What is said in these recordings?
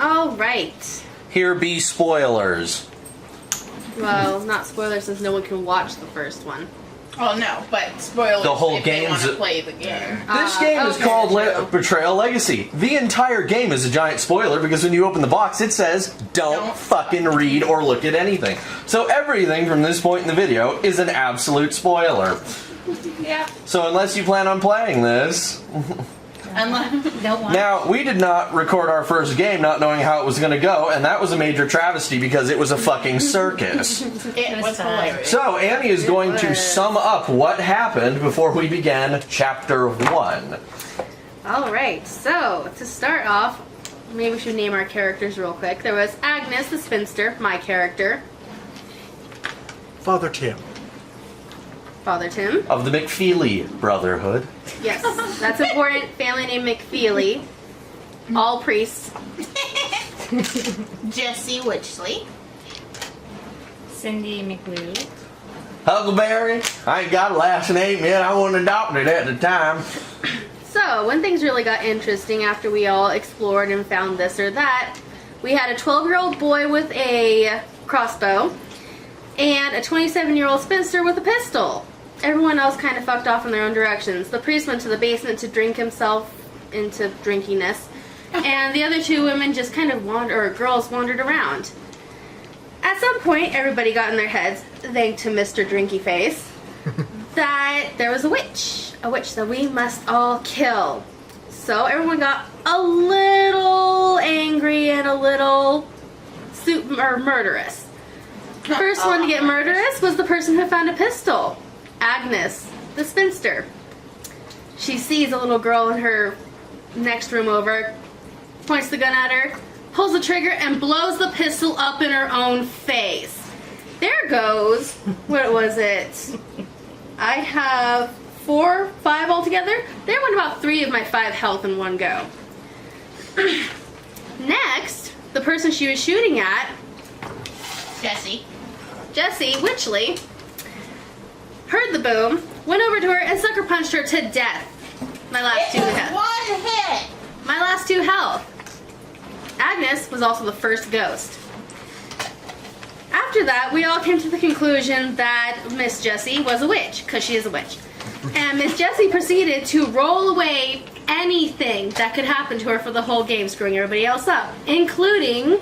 All right. Here be spoilers. Well, not spoilers since no one can watch the first one. Oh no, but spoilers The whole if they want to game's- play the game. This game is okay, called true. Betrayal Legacy. The entire game is a giant spoiler because when you open the box, it says, don't fucking read or look at anything. So everything from this point in the video is an absolute spoiler. Yeah. So unless you plan on playing this... Don't want. Now, we did not record our first game not knowing how it was going to go, and that was a major travesty because it was a fucking circus. It was hilarious. So, Annie is going to sum up what happened before we began Chapter 1. All right. So to start off, maybe we should name our characters real quick. There was Agnes, the spinster, my character. Father Tim. Father Tim. Of the McFeely Brotherhood. Yes, that's important. Family name McFeely. All priests. Jesse Witchley. Cindy McLeod. Huckleberry. I ain't got a last name yet. I wasn't adopted at the time. So, when things really got interesting after we all explored and found this or that, we had a 12-year-old boy with a crossbow and a 27-year-old spinster with a pistol. Everyone else kind of fucked off in their own directions. The priest went to the basement to drink himself into drinkiness, and the other two women just kind of girls wandered around. At some point, everybody got in their heads, thanks to Mr. Drinky Face, that there was a witch that we must all kill. So everyone got a little angry and a little murderous. The first one to get murderous was the person who found a pistol. Agnes, the spinster. She sees a little girl in her next room over, points the gun at her, pulls the trigger, and blows the pistol up in her own face. There goes, what was it? I have 5 altogether. There went about 3 of my 5 health in one go. Next, the person she was shooting at, Jesse Witchley, heard the boom, went over to her, and sucker punched her to death. My last 2 health. One hit. My last 2 health. Agnes was also the first ghost. After that, we all came to the conclusion that Miss Jessie was a witch, because she is a witch. And Miss Jessie proceeded to roll away anything that could happen to her for the whole game, screwing everybody else up, including,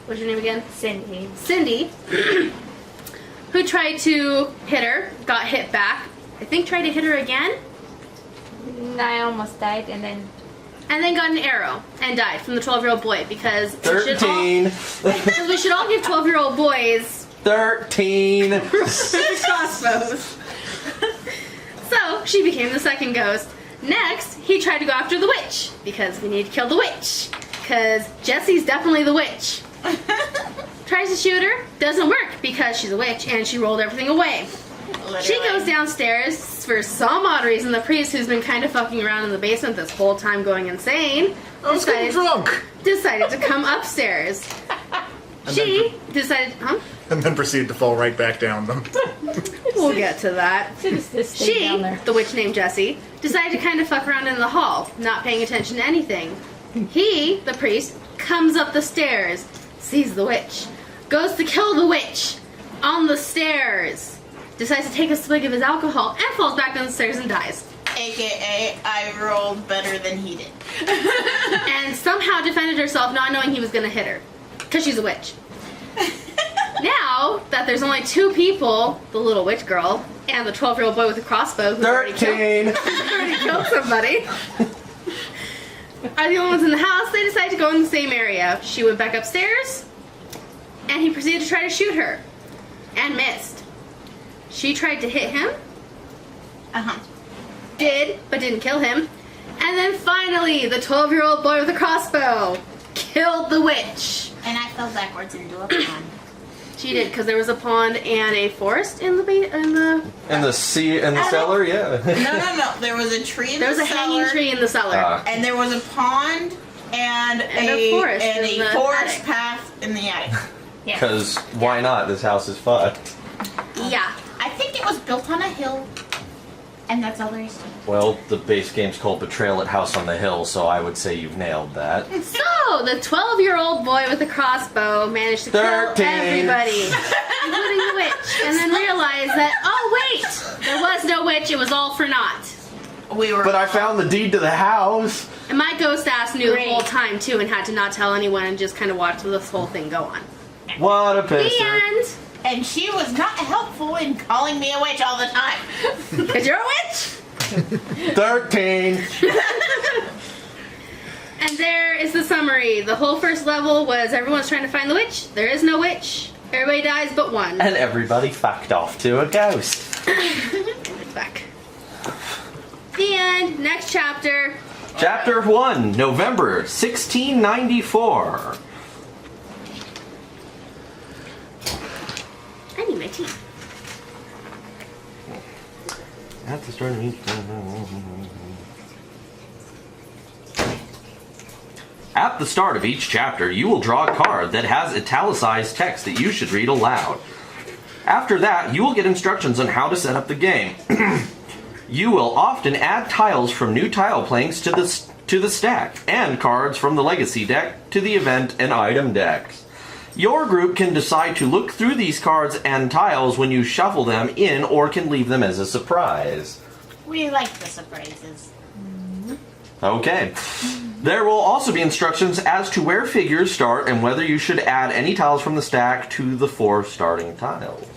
what's your name again? Cindy, who tried to hit her, got hit back, I think tried to hit her again, I almost died and then got an arrow and died from the 12-year-old boy because 13. we should all give 12-year-old boys 13. crossbows. So she became the second ghost. Next, he tried to go after the witch because we need to kill the witch because Jessie's definitely the witch. Tries to shoot her, doesn't work because she's a witch and she rolled everything away. Literally. She goes downstairs for some odd reason. The priest, who's been kind of fucking around in the basement this whole time going insane, I was getting drunk. decided to come upstairs. She decided, And then proceeded to fall right back down them. We'll get to that. just stayed She, down there. the witch named Jessie, decided to kind of fuck around in the hall, not paying attention to anything. He, the priest, comes up the stairs, sees the witch, goes to kill the witch on the stairs, decides to take a swig of his alcohol, and falls back down the stairs and dies. AKA, I rolled better than he did. And somehow defended herself, not knowing he was going to hit her. Because she's a witch. Now that there's only 2 people, the little witch girl and the 12-year-old boy with a crossbow who already 13. killed somebody, are the only ones in the house, they decided to go in the same area. She went back upstairs, and he proceeded to try to shoot her. And missed. She tried to hit him. Did, but didn't kill him. And then finally, the 12-year-old boy with a crossbow killed the witch. And I fell backwards into a pond. She did, because there was a pond and a forest in the In the cellar, yeah. No. There was a tree in there was the a cellar. hanging tree in the cellar. And there was a pond and a forest and in a the forest attic. path in the attic. Because why not? This house is fun. Yeah. I think it was built on a hill. And that's all there is to it. Well, the base game's called Betrayal at House on the Hill, so I would say you've nailed that. So, So, the 12-year-old boy with a crossbow managed to 13. kill everybody, including the witch, and then realized that, oh wait, there was no witch, it was all for naught. We were. But I found the deed to the house. And my ghost ass knew Great. the whole time, too, and had to not tell anyone and just kind of watch this whole thing go on. What a pisser. And, And she was not helpful in calling me a witch all the time. because you're a witch! 13. And there is the summary. The whole first level was everyone's trying to find the witch. There is no witch. Everybody dies but one. And everybody fucked off to a ghost. Fuck. The end. Next chapter. Chapter 1, November 1694. I need my tea. At the start of each At the start of each chapter, you will draw a card that has italicized text that you should read aloud. After that, you will get instructions on how to set up the game. You will often add tiles from new tile planks to the stack, and cards from the legacy deck to the event and item decks. Your group can decide to look through these cards and tiles when you shuffle them in, or can leave them as a surprise. We like the surprises. Okay. There will also be instructions as to where figures start and whether you should add any tiles from the stack to the 4 starting tiles.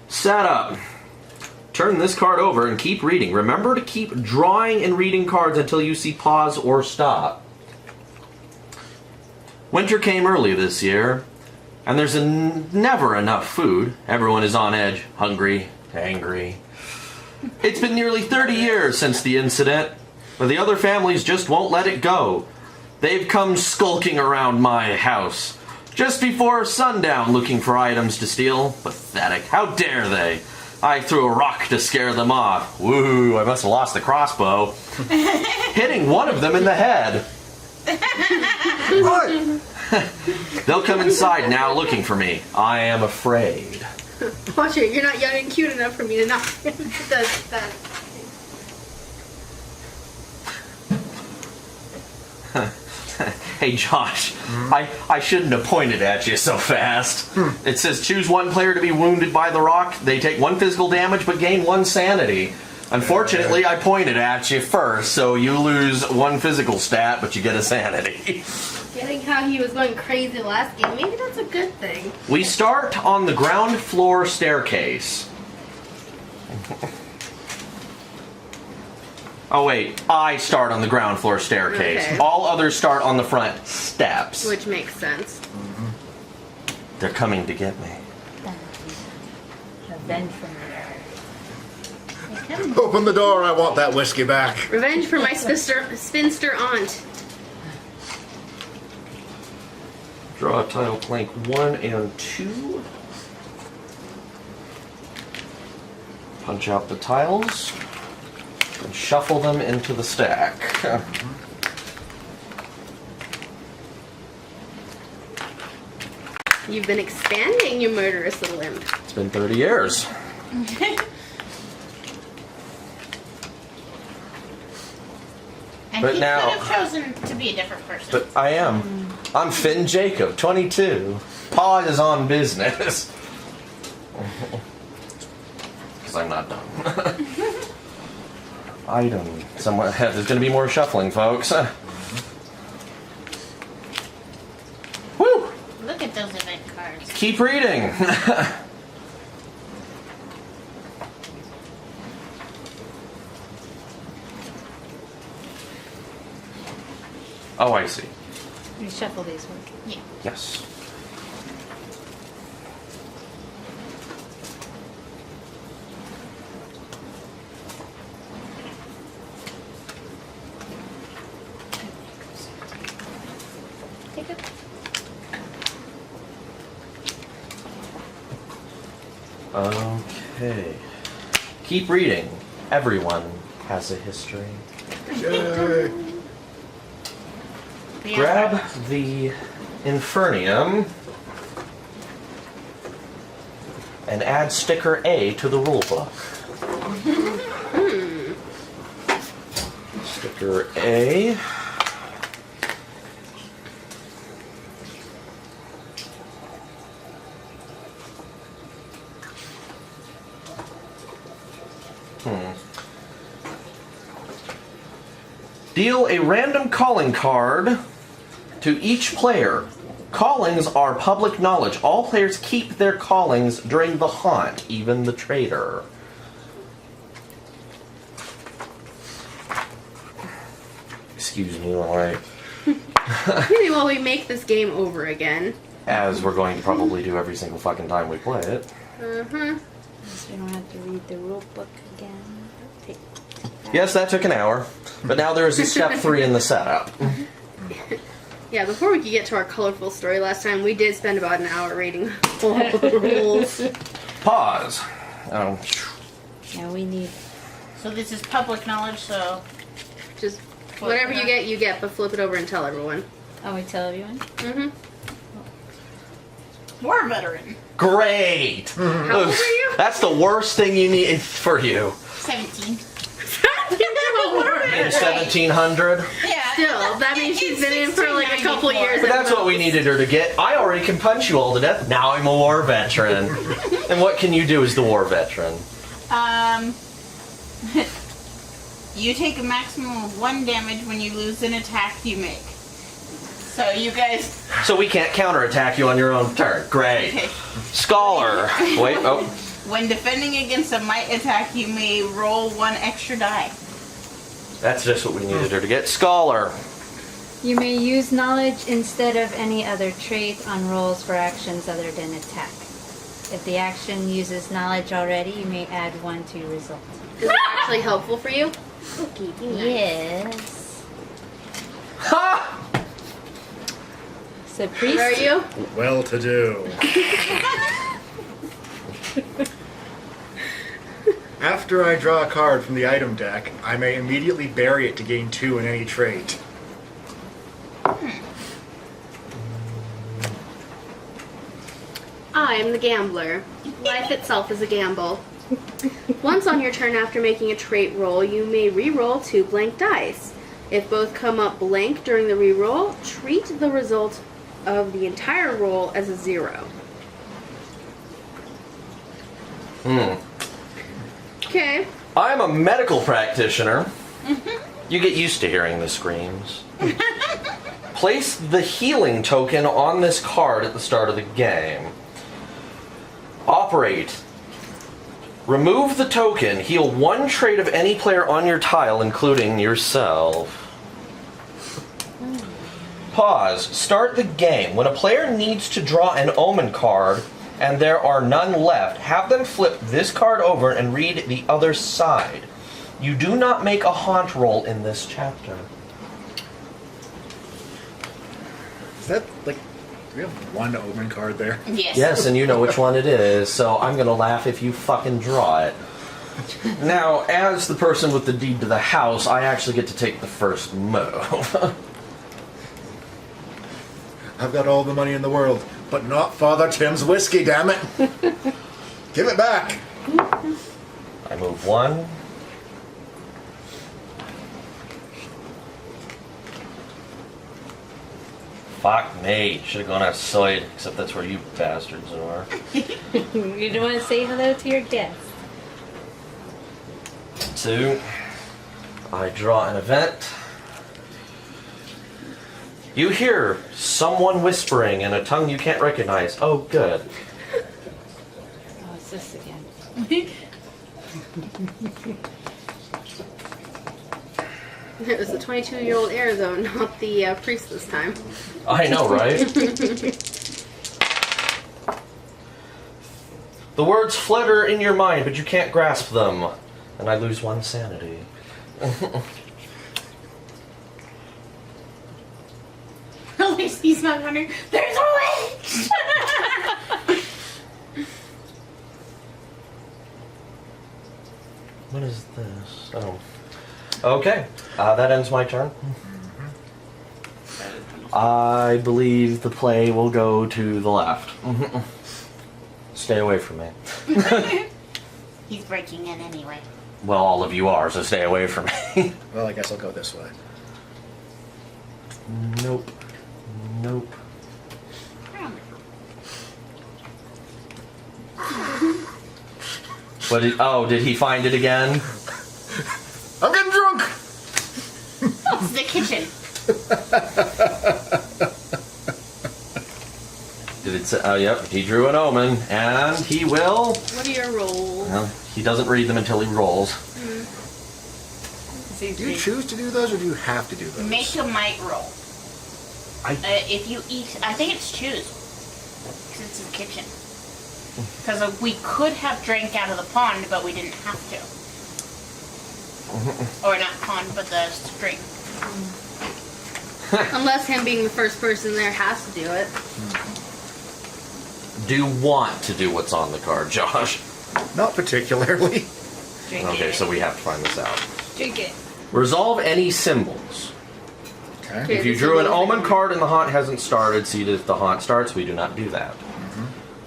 Setup. Turn this card over and keep reading. Remember to keep drawing and reading cards until you see pause or stop. Winter came early this year, and there's never enough food. Everyone is on edge, hungry, angry. It's been nearly 30 years since the incident, but the other families just won't let it go. They've come skulking around my house just before sundown looking for items to steal. Pathetic. How dare they? I threw a rock to scare them off. Woo, I must have lost the crossbow. Hitting one of them in the head. They'll come inside now looking for me. I am afraid. Watch it. You're not young and cute enough for me to not. that. Hey Josh, I shouldn't have pointed at you so fast. It says choose one player to be wounded by the rock. They take 1 physical damage but gain 1 sanity. Unfortunately, I pointed at you first, so you lose 1 physical stat, but you get a sanity. Getting how he was going crazy last game, maybe that's a good thing. We start on the ground floor staircase. Oh wait, I start on the ground floor staircase. Okay. All others start on the front steps. Which makes sense. They're coming to get me. Revenge from Open the door, I want that whiskey back. Revenge for my spinster aunt. Draw a tile plank 1 and 2. Punch out the tiles. And shuffle them into the stack. You've been expanding, you murderous little imp. It's been 30 years. And But he now- could have chosen to be a different person. But I am. I'm Finn Jacob, 22. Pa is on business. Because I'm not done. Item. Somewhere. There's going to be more shuffling, folks. Woo! Look at those event cards. Keep reading. Oh, I see. You shuffle these ones. Yeah. Yes. Take it. Okay. Keep reading. Everyone has a history. Yay. Grab the Infernium and add sticker A to the rulebook. Ticker A. Deal a random calling card to each player. Callings are public knowledge. All players keep their callings during the haunt, even the traitor. Excuse me while I... Maybe while we make this game over again. As we're going to probably do every single fucking time we play it. Uh-huh. So you don't have to read the rule book again. Take Yes, that took an hour. But now there is a step 3 in the setup. Yeah, before we could get to our colorful story last time, we did spend about an hour reading all the rules. Pause. Oh. Now we need. So this is public knowledge, so Just whatever you get, but flip it over and tell everyone. Oh, we tell everyone? Mm-hmm. war veteran. Great! How old are you? That's the worst thing you need for you. 17. In 1700? Yeah. Still, that means she's been in for like a couple years. But that's what we needed her to get. I already can punch you all to death. Now I'm a war veteran. And what can you do as the war veteran? You take a maximum of 1 damage when you lose an attack you make. So you guys... So we can't counterattack you on your own turn. Great. Okay. Scholar. Wait, oh. When defending against a might attack, you may roll 1 extra die. That's just what we needed her to get. Scholar. You may use knowledge instead of any other trait on rolls for actions other than attack. If the action uses knowledge already, you may add 1 to your result. Is that actually helpful for you? Okay, yes. Ha! So priest. Where are you? Well to do. After I draw a card from the item deck, I may immediately bury it to gain 2 in any trait. I am the gambler. Life itself is a gamble. Once on your turn after making a trait roll, you may re-roll 2 blank dice. If both come up blank during the re-roll, treat the result of the entire roll as a 0. Okay. I'm a medical practitioner. You get used to hearing the screams. Place the healing token on this card at the start of the game. Operate. Remove the token. Heal 1 trait of any player on your tile, including yourself. Pause. Start the game. When a player needs to draw an omen card and there are none left, have them flip this card over and read the other side. You do not make a haunt roll in this chapter. Is that like... Do we have 1 omen card there? Yes. Yes, and you know which one it is, so I'm gonna laugh if you fucking draw it. Now, as the person with the deed to the house, I actually get to take the first move. I've got all the money in the world, but not Father Tim's whiskey, damn it! Give it back! I move 1. Fuck me. Should have gone outside, except that's where you bastards are. You don't want to say hello to your guests. 2. I draw an event. You hear someone whispering in a tongue you can't recognize. Oh, good. Oh, it's this again. It was the 22-year-old Arizona, not the priest this time. I know, right? The words flutter in your mind, but you can't grasp them. And I lose 1 sanity. At least he's not wondering, there's a witch! What is this? Oh. Okay. That ends my turn. I believe the play will go to the left. Stay away from me. He's breaking in anyway. Well, all of you are, so stay away from me. Well, I guess I'll go this way. Nope. Nope. What did, did he find it again? I'm getting drunk! It's the kitchen. Did it say, oh, yep, he drew an omen, and he will... What are your rolls? Well, he doesn't read them until he rolls. It's Do you easy. choose to do those, or do you have to do those? Make a might roll. If you eat, I think it's choose. Because it's in the kitchen. Because we could have drank out of the pond, but we didn't have to. Or not pond, but the stream. Unless him being the first person there has to do it. Do want to do what's on the card, Josh. Not particularly. Drink Okay, it. so we have to find this out. Drink it. Resolve any symbols. Okay. If you the drew an symbols omen are- card and the haunt hasn't started, see if the haunt starts. We do not do that.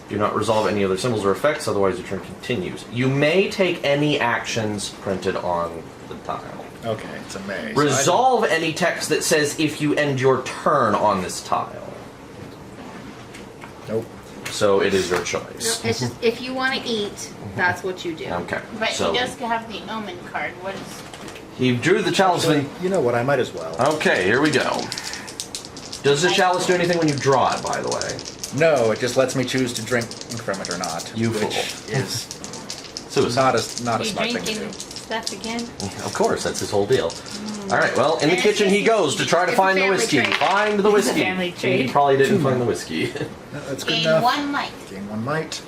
Do not resolve any other symbols or effects, otherwise your turn continues. You may take any actions printed on the tile. Okay, it's a maze. Resolve any text that says if you end your turn on this tile. Nope. So it is your No, choice. it's just if you want to eat, that's what you do. Okay. But So he does have the omen card. What is... he drew the chalice. Actually, you know what? I might as well. Okay, here we go. Does the chalice do anything when you draw it, by the way? No, it just lets me choose to drink from it or not. You which fool. is Suicide. not a You smart thing to do. drinking stuff again? Of course, that's his whole deal. All right, well, in the kitchen he goes to try to It's a find the family whiskey. trait. Find the whiskey. family He trait. probably didn't find the whiskey. That's good Gain enough. 1 might. Gain 1 might.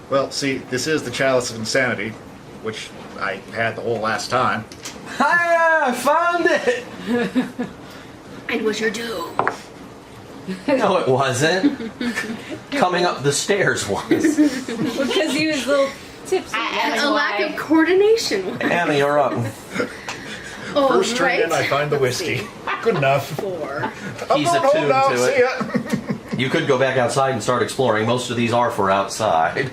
Well, see, this is the Chalice of Insanity, which I had the whole last time. Hiya! Found it! And was your doom. No, it wasn't. Coming up the stairs was. Because he was a little tipsy. And That's A lack why. of coordination. Anna, you're up. Oh, First turn right. in, I find the whiskey. Good enough. 4. He's I'm going home attuned now. to See it. ya. You could go back outside and start exploring. Most of these are for outside.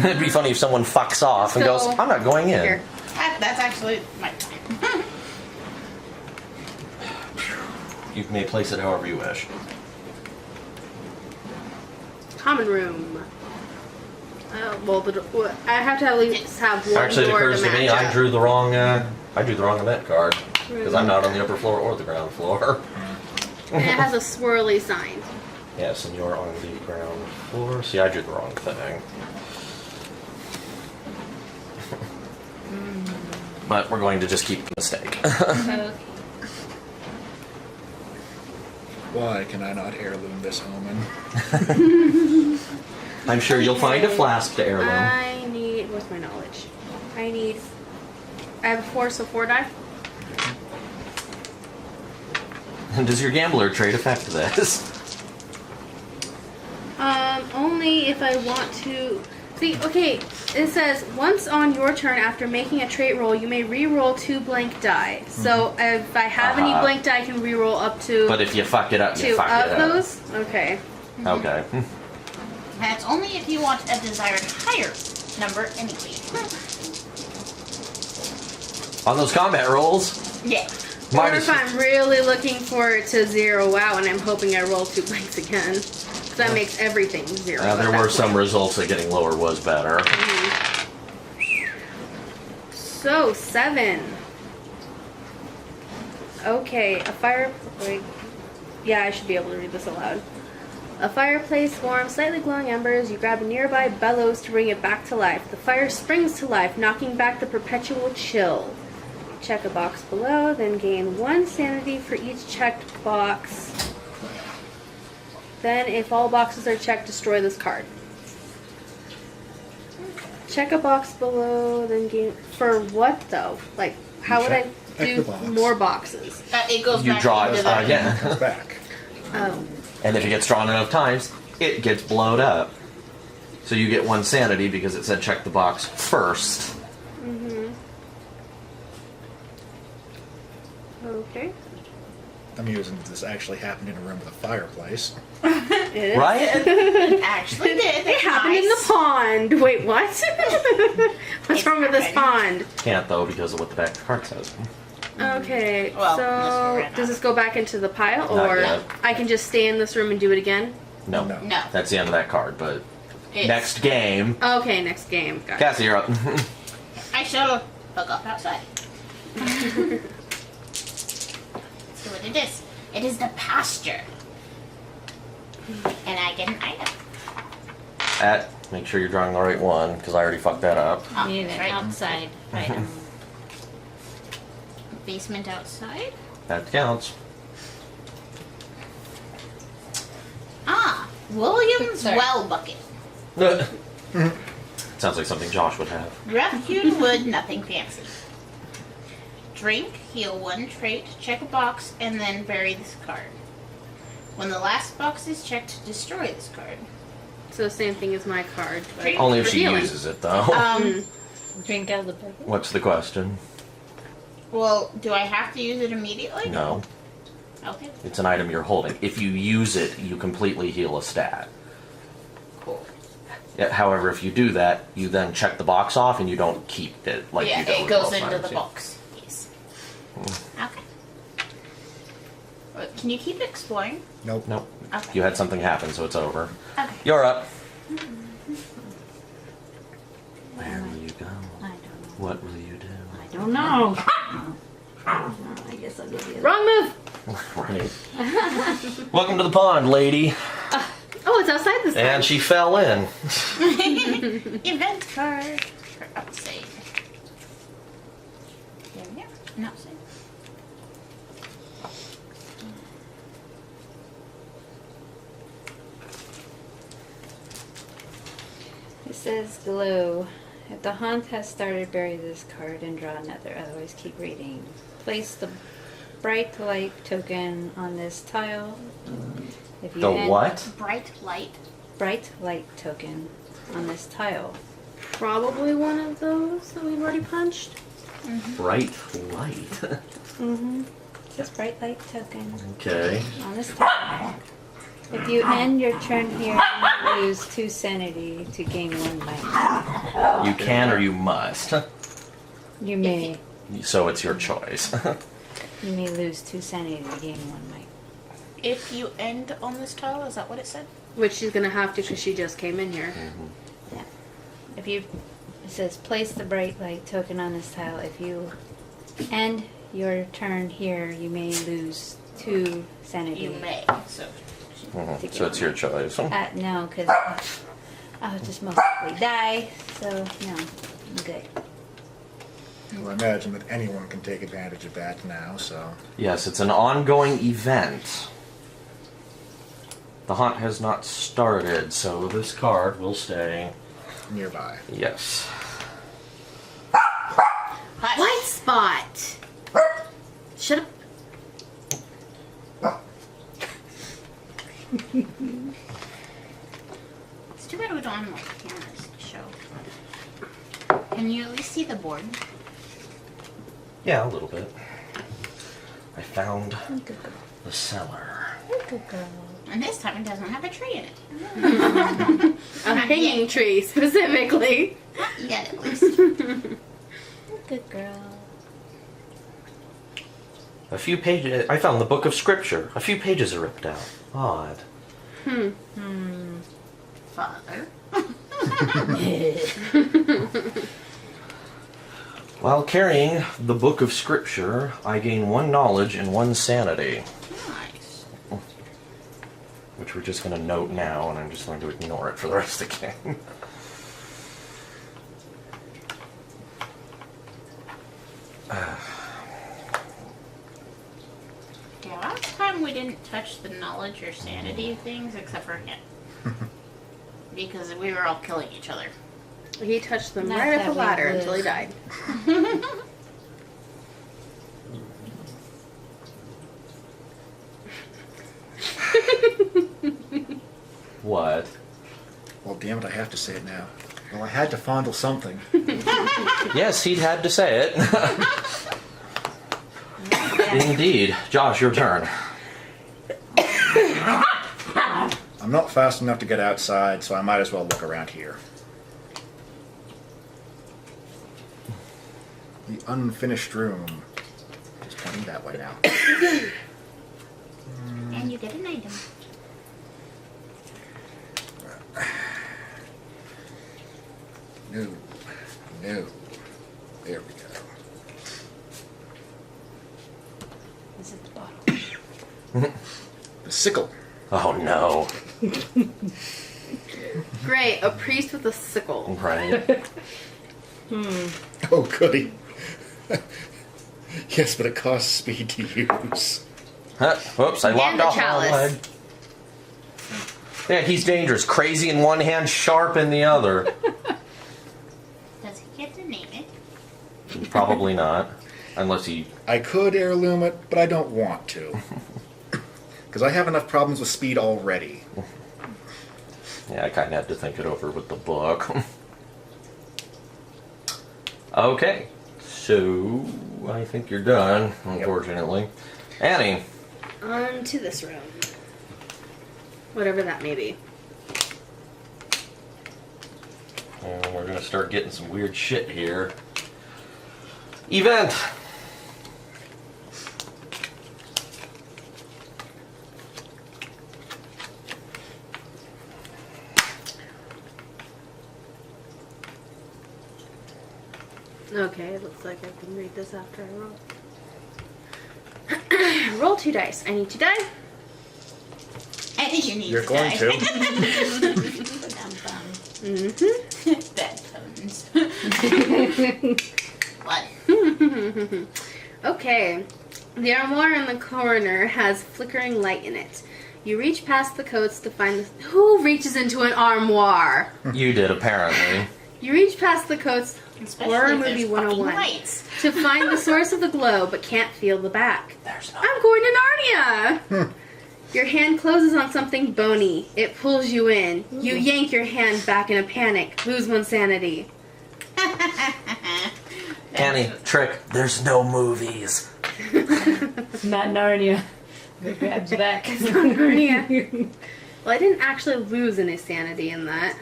It'd be funny if someone fucks off and So- goes, I'm not going in. Here. That's actually my time. You may place it however you wish. Common room. I have to at least have one Actually, it door occurs to me match I up. drew the wrong event card because I'm not on the upper floor or the ground floor. And it has a swirly sign. Yes, and you're on the ground floor. See, I drew the wrong thing. But we're going to just keep the mistake. Okay. Why can I not heirloom this omen? I'm sure you'll find a flask to heirloom. I need. What's my knowledge? I have a 4, so 4 die. And does your gambler trait affect this? Only if I want to. See, okay, it says once on your turn after making a trait roll, you may re-roll 2 blank die. So if I have any blank die, I can re-roll up to But if you fuck it up, you 2 fuck of it up. those. Okay. Okay. And it's only if you want a desired higher number anyway. On those combat rolls, Yeah. might Or as- if I'm really looking for it to zero out and I'm hoping I roll 2 blanks again. So that makes everything 0. at there that were some point. results that getting lower was better. So, 7. Okay, a fire... Wait. Yeah, I should be able to read this aloud. A fireplace warms slightly glowing embers. You grab a nearby bellows to bring it back to life. The fire springs to life, knocking back the perpetual chill. Check a box below, then gain 1 sanity for each checked box. Then, if all boxes are checked, destroy this card. Check a box below, then gain... For what, though? Like, how would I check do the box. more boxes? It goes You back draw into it the... again. Comes back. Oh. And if it gets drawn enough times, it gets blowed up. So you get 1 sanity because it said check the box first. Okay. I'm using this actually happened in a room with a fireplace. It Right? It actually did. It happened in the pond. Wait, what? What's It's wrong with this happening. pond? Can't though because of what the back of the card says. Okay, Well, unless we so ran does out. this go back into the pile, Not or yet. I can just stay in this room and do it again? No. No. No. That's the end of that card, but It's- next game. Okay, next game. Got it. Cassie, you're up. I shall hook up outside. Let's see what it is. It is the pasture. And I get an item. Make sure you're drawing the right one, because I already fucked that up. Oh, Need that's an right. outside item. Basement outside. That counts. Ah, William's Sorry. well bucket. Sounds like something Josh would have. Rough hewn wood, nothing fancy. Drink, heal one trait, check a box, and then bury this card. When the last box is checked, destroy this card. So same thing as my card. but Drink Only if for she healing. uses it, though. Drink out of the bucket. What's the question? Well, do I have to use it immediately? No. Okay, It's an item you're holding. If you use it, you completely heal a stat. cool. Yeah, however, if you do that, you then check the box off and you don't keep it like Yeah, you do it with goes most into items, the yeah. box. Yes. Okay. Can you keep exploring? Nope. Nope. Okay. You had something happen, so it's over. Okay. You're up. Where will you go? I don't know. What will you do? I don't know. I guess I'll give you that. Wrong move. Right. Welcome to the pond, lady. Oh, it's outside this time. And she fell in. Event card for outside. There we go. An outside. It says glow. If the hunt has started, bury this card and draw another. Otherwise, keep reading. Place the bright light token on this tile. If you The end- what? Bright light. Bright light token on this tile. Probably one of those that we've already punched. Bright light. Mm-hmm. This bright light token Okay. on this tile. If you end your turn here, you lose 2 sanity to gain 1 life. You can or you must. You may So it's your choice. you may lose 2 sanity to gain 1 life. If you end on this tile, is that what it said? Which she's gonna have to because she just came in here. Yeah. If you, it says place the bright light token on this tile. If you end your turn here, you may lose 2 sanity. You may. So Mhm. So it's your choice. No, because I would just most likely die. So no, I'm good. Well, I imagine that anyone can take advantage of that now, so. Yes, it's an ongoing event. The hunt has not started, so this card will stay. Nearby. Yes. Hush. White spot. Shut up. It's too bad we don't have like cameras to show. Can you at least see the board? Yeah, a little bit. I found Good girl. the cellar. Good girl. And this time it doesn't have a tree in it. A hanging tree specifically. Not yet, at least. Good girl. A few pages. I found the book of scripture. A few pages are ripped out. Odd. Father. While carrying the book of scripture, I gain 1 knowledge and 1 sanity, Nice. which we're just going to note now, and I'm just going to ignore it for the rest of the game. Yeah, last time we didn't touch the knowledge or sanity things except for him. Because we were all killing each other. He touched them Not right up that the we ladder would. until he died. What? Well, damn it, I have to say it now. Well, I had to fondle something. Yes, he'd had to say it. Indeed. Josh, your turn. I'm not fast enough to get outside, so I might as well look around here. The unfinished room. Just pointing that way now. And you get an item. No. No. There we go. Is it the bottle? The sickle. Oh no. Great, a priest with a sickle. Right. Oh, goody. Yes, but it costs speed to use. Huh, whoops, I locked And the off my chalice. leg. Yeah, he's dangerous. Crazy in one hand, sharp in the other. Does he get to name it? Probably not. Unless he... I could heirloom it, but I don't want to. Because I have enough problems with speed already. Yeah, I kind of had to think it over with the book. Okay. So, I think you're done, unfortunately. Annie. On to this room. Whatever that may be. And we're going to start getting some weird shit here. Event. Okay, it looks like I can read this after I roll. Roll 2 dice. I need 2 die. And you need You're to going die. to. Mm-hmm. Bad tones. What? Okay. The armoire in the corner has flickering light in it. You reach past the coats to find the... Who reaches into an armoire? You did, apparently. You reach past the coats... Especially Horror if movie there's fucking 101. lights. to find the source of the glow, but can't feel the back. There's no... I'm going to Narnia! Your hand closes on something bony. It pulls you in. You yank your hand back in a panic. Lose one sanity. Annie, trick. There's no movies. It's not Narnia. It grabs back. Narnia. Well, I didn't actually lose any sanity in that.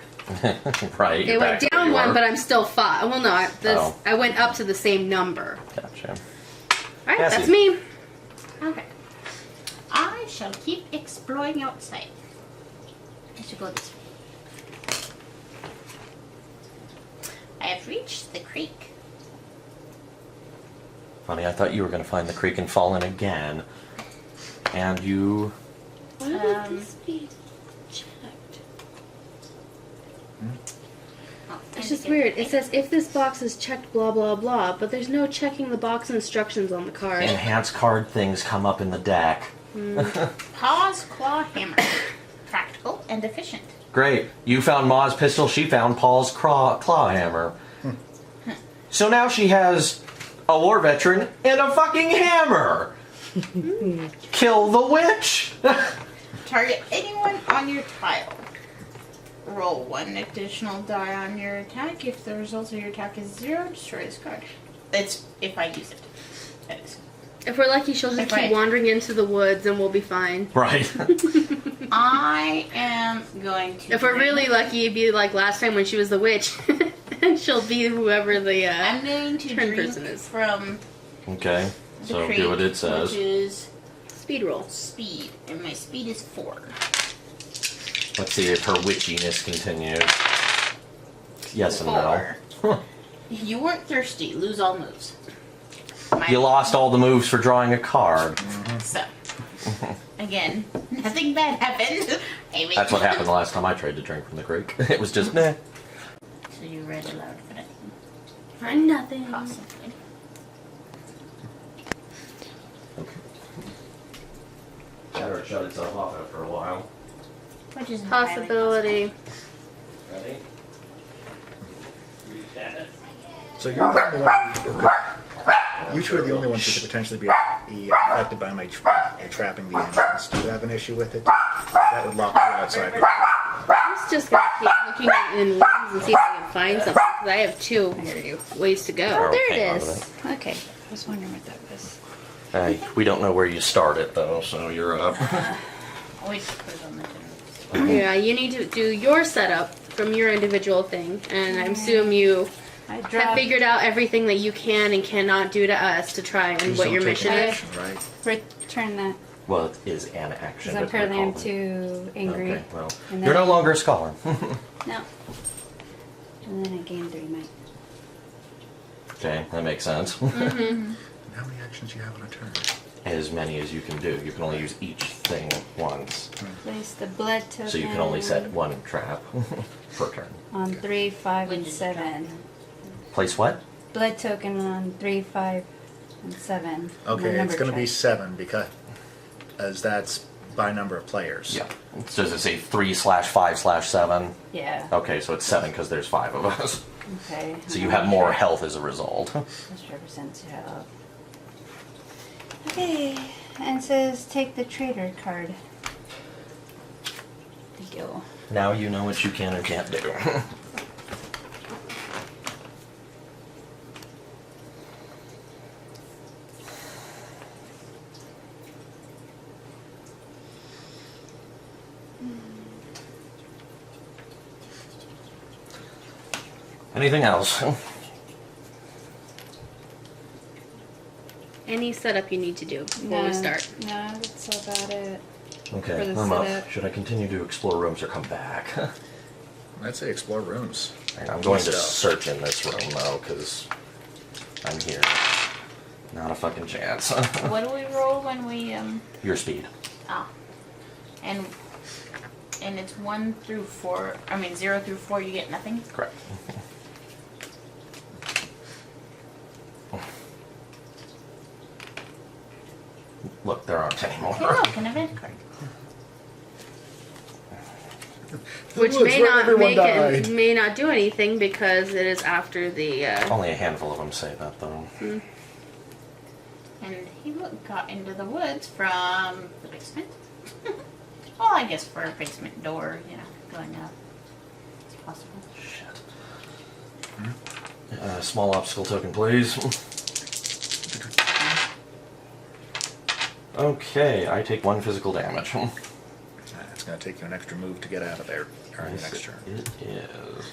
Right. It went down one, but I'm still 5. Well, no, Oh. I went up to the same number. Gotcha. Alright, Cassie. that's me. Okay. I shall keep exploring outside. I should go this way. I have reached the creek. Funny, I thought you were going to find the creek and fall in again. And you... Why would this be checked? Oh, It's just weird. It says if this box is checked, blah blah blah, but there's no checking the box instructions on the card. enhanced card things come up in the deck. Paws Claw Hammer. Practical and efficient. Great. You found Ma's pistol, she found Paul's claw hammer. So now she has a war veteran and a fucking hammer. Kill the witch. Target anyone on your tile. Roll 1 additional die on your attack. If the result of your attack is 0, destroy this card. That's if I use it. That is. If we're lucky, she'll just keep wandering into the woods and we'll be fine. Right. I am going to. If we're really lucky, it'd be like last time when she was the witch. And she'll be whoever the I'm going to turn drink person is. from Okay. the So creek, do what it says. which is Speed roll. speed, and my speed is 4. Let's see if her witchiness continues. Yes and no. 4. You weren't thirsty. Lose all moves. You lost all the moves for drawing a card. So, again, nothing bad happened. That's what happened the last time I tried to drink from the creek. It was just meh. So you read aloud for nothing. For nothing. Possibly. That or it shut itself off after a while. Which is entirely Possibility. Ready? So you're the only one. You two are the only ones who could potentially be affected by my trapping the entrance. Do you have an issue with it? That would lock you outside. I was just gonna keep looking in rooms and see if I can find something. Because I have 2 ways to go. Oh, There hang on it to is. Okay, I was wondering what that was. Hey, we don't know where you started though, so you're up. Always put it on the general. Yeah, you need to do your setup from your individual thing, and I assume you I have dropped. figured out everything that you can and cannot do to us to try and Please what don't your take mission an is. action, right? Return that. Well, it is an action. Because apparently I'm too. too angry. Okay, well, And you're then- no longer a scholar. No. And then I gained 3 might. Okay, that makes sense. And how many actions do you have on a turn? As many as you can do. You can only use each thing once. Place the blood token. So you can only set one trap per turn. on 3, 5, When and did you 7. Place what? Blood token on 3, 5, and 7. Okay, My it's going to be check. 7 because as that's by number of players. Yeah. Does it say 3/5/7? Yeah. Okay, so it's 7 because there's 5 of us. Okay. So you have more health as a result. This represents your health. Okay. And it says take the traitor card. Thank you. Now you know what you can and can't do. Anything else? Any setup you need to do before we start. No, that's about it. Okay, For the I'm up. setup. Should I continue to explore rooms or come back? I'd say explore rooms. And I'm going to Stuff. search in this room though, because I'm here. Not a fucking chance. What do we roll when we Your speed. ah, and it's 1 through 4. I mean 0 through 4. You get nothing. Correct. Look, there aren't any Okay, more. look, an event card. Which woods may where not everyone make it, died. may not do anything because it is after the. Only a handful of them say that though. And he got into the woods from the basement. Well, I guess for a basement door, going up. It's possible. Shit. Small obstacle token, please. Okay, I take 1 physical damage. It's going to take you an extra move to get out of there during the Yes, next turn. it is.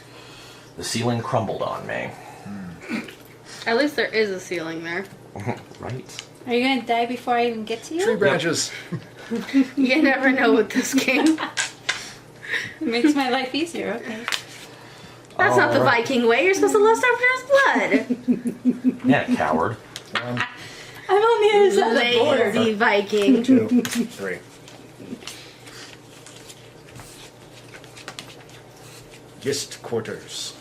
The ceiling crumbled on me. At least there is a ceiling there. Right? Are you gonna die before I even get to you? Tree branches. You never know with this game. It makes my life easier. Okay. That's not the Alright. Viking way. You're supposed to lust after his blood. Yeah, coward. 1, I'm on the other side of the board. Lazy Viking. 2, 3. Gist quarters.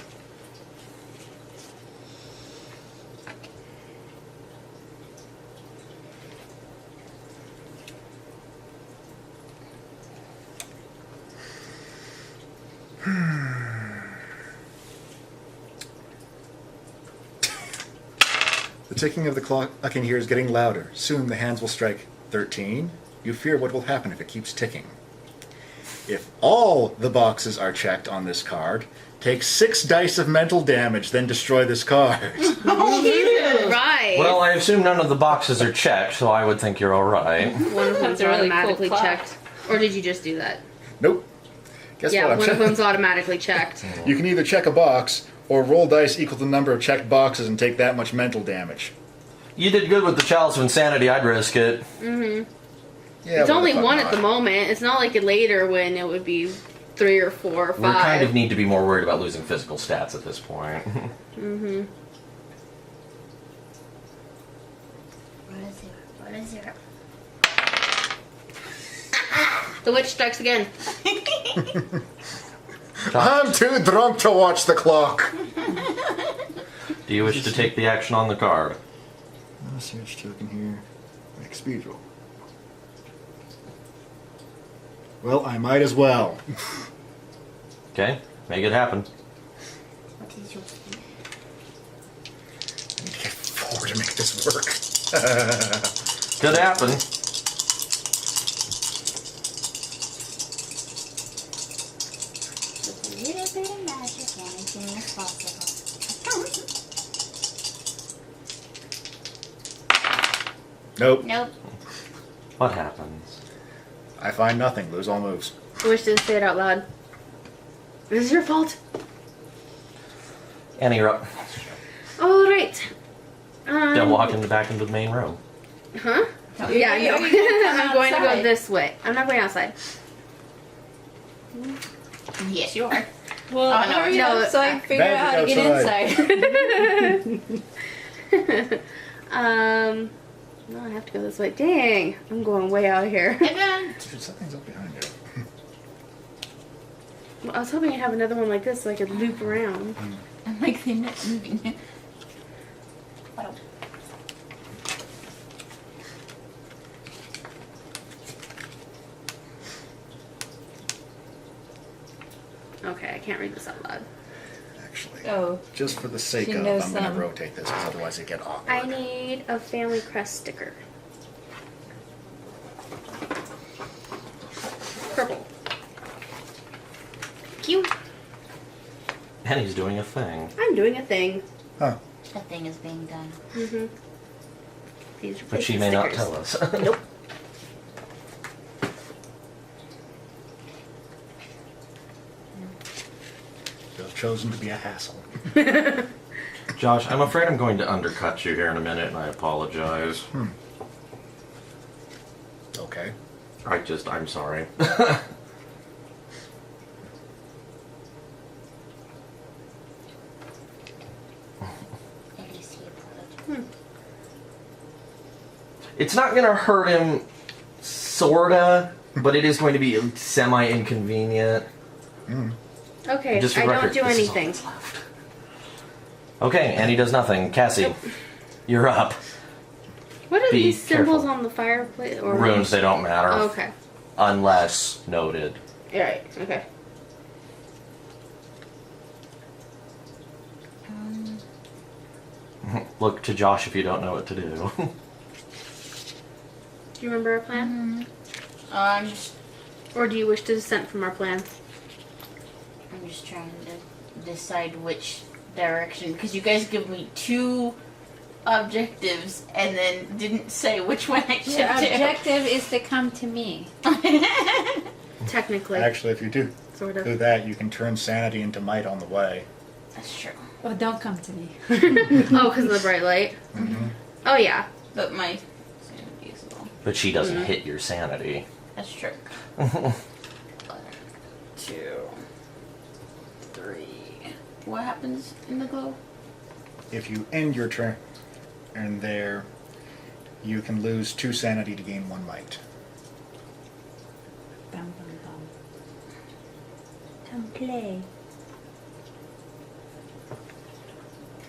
The ticking of the clock I can hear is getting louder. Soon the hands will strike 13. You fear what will happen if it keeps ticking. If all the boxes are checked on this card, take 6 dice of mental damage, then destroy this card. Right. Well, I assume none of the boxes are checked, so I would think you're alright. One of them's That's a really cool automatically clock. checked. Or did you just do that? Nope. Guess Yeah, what? I'm one of checking. them's automatically checked. You can either check a box or roll dice equal to the number of checked boxes and take that much mental damage. You did good with the Chalice of Insanity, I'd risk it. Yeah, It's why only the fuck one not? at the moment. It's not like it later when it would be 3 or 4 or 5. We kind of need to be more worried about losing physical stats at this point. What is it? The witch strikes again. I'm too drunk to watch the clock. Do you wish to take the action on the card? Let's see which token here. Make speed roll. Well, I might as well. Okay, make it happen. What is your speed? I need to get 4 to make this work. Could happen. With a little bit of magic, anything is possible. Nope. Nope. What happens? I find nothing. Lose all moves. I wish to say it out loud. This is your fault. Annie, you're up. All right. Don't walk back into the main room. Huh? No. Yeah, I know. I'm going to go outside. this way. I'm not going outside. Yes, you are. Well, Oh, no, hurry no, up so I can figure out how to get inside. No, I have to go this way. Dang, I'm going way out here. And then Dude, something's up behind you. Well, I was hoping I'd have another one like this so I could loop around. I'm like they're not moving. Wow. Okay, I can't read this out loud. Actually, Oh, just for the sake She of, knows I'm going some. to rotate this because otherwise it get awkward. I need a family crest sticker. Purple. Thank you. Annie's doing a thing. I'm doing a thing. Huh. That thing is being done. Mm-hmm. These But she replacement may not stickers. tell us. Nope. You have chosen to be a hassle. Josh, I'm afraid I'm going to undercut you here in a minute, and I apologize. Okay. I'm sorry. At least he apologized. It's not going to hurt him, sorta, but it is going to be semi-inconvenient. Okay, Just for I the don't record, do this is all anything. that's left. Okay, Annie does nothing. Cassie, Nope. you're up. What are Be these symbols careful. on the fireplace? Or Runes, they don't matter. Oh, okay. Unless noted. Alright, okay. Look to Josh if you don't know what to do. Do you remember our plan? I'm just Or do you wish to dissent from our plan? trying to decide which direction because you guys give me two objectives and then didn't say which one I should your do. objective is to come to me. Technically. Actually, if you do Sort of. do that, you can turn sanity into might on the way. That's true. Well, don't come to me. Oh, because of the bright light? Oh, yeah. But my sanity is low. But she doesn't hit your sanity. That's true. 1, 2, 3. What happens in the glow? If you end your turn and there, you can lose 2 sanity to gain 1 might. Bum, bum, bum. Come play.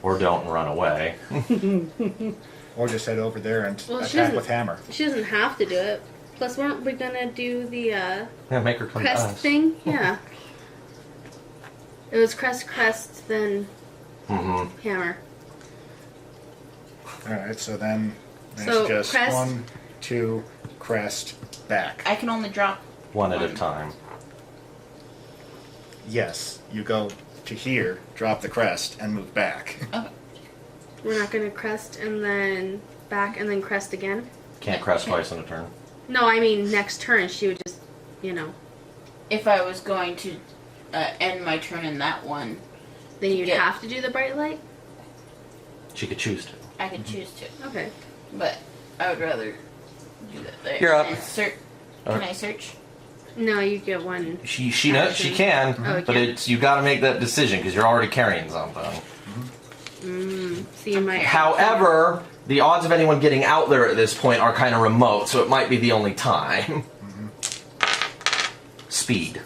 Or don't run away. Or just head over there and Well, she attack doesn't- with hammer. She doesn't have to do it. Plus, weren't we gonna do the Yeah, make her come to crest us. thing? Yeah. It was crest, then Mm-hmm. hammer. Alright, so then it's So, just crest. 1, 2, crest, back. I can only drop One at a time. Yes, you go to here, drop the crest, and move back. Okay. We're not gonna crest and then back and then crest again? Can't crest twice in a turn. No, I mean next turn she would just, you know, If I was going to end my turn in that one, then you'd Yeah. have to do the bright light? She could choose to. I could choose to. Okay. But I would rather do that there. You're up. And can Alright. I search? No, you get one. She knows she can, Oh, but yeah. it's you got to make that decision because you're already carrying something. So you might. However, the odds of anyone getting out there at this point are kind of remote, so it might be the only time. Speed.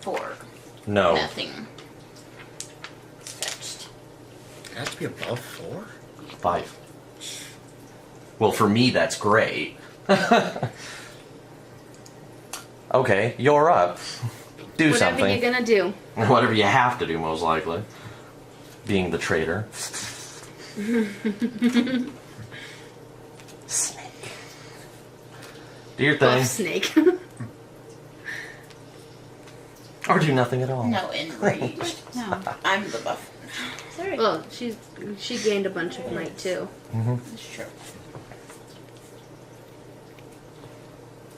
Four. No. Nothing. Fetched. It has to be above 4? 5. Well, for me, that's great. Okay, you're up. Do Whatever something. you're gonna do. Whatever you have to do, most likely. Being the traitor. Snake. Do your thing. Buff snake. Or do nothing at all. No, enraged. No. I'm the buff. Sorry. Well, she gained a bunch of might too. That's true.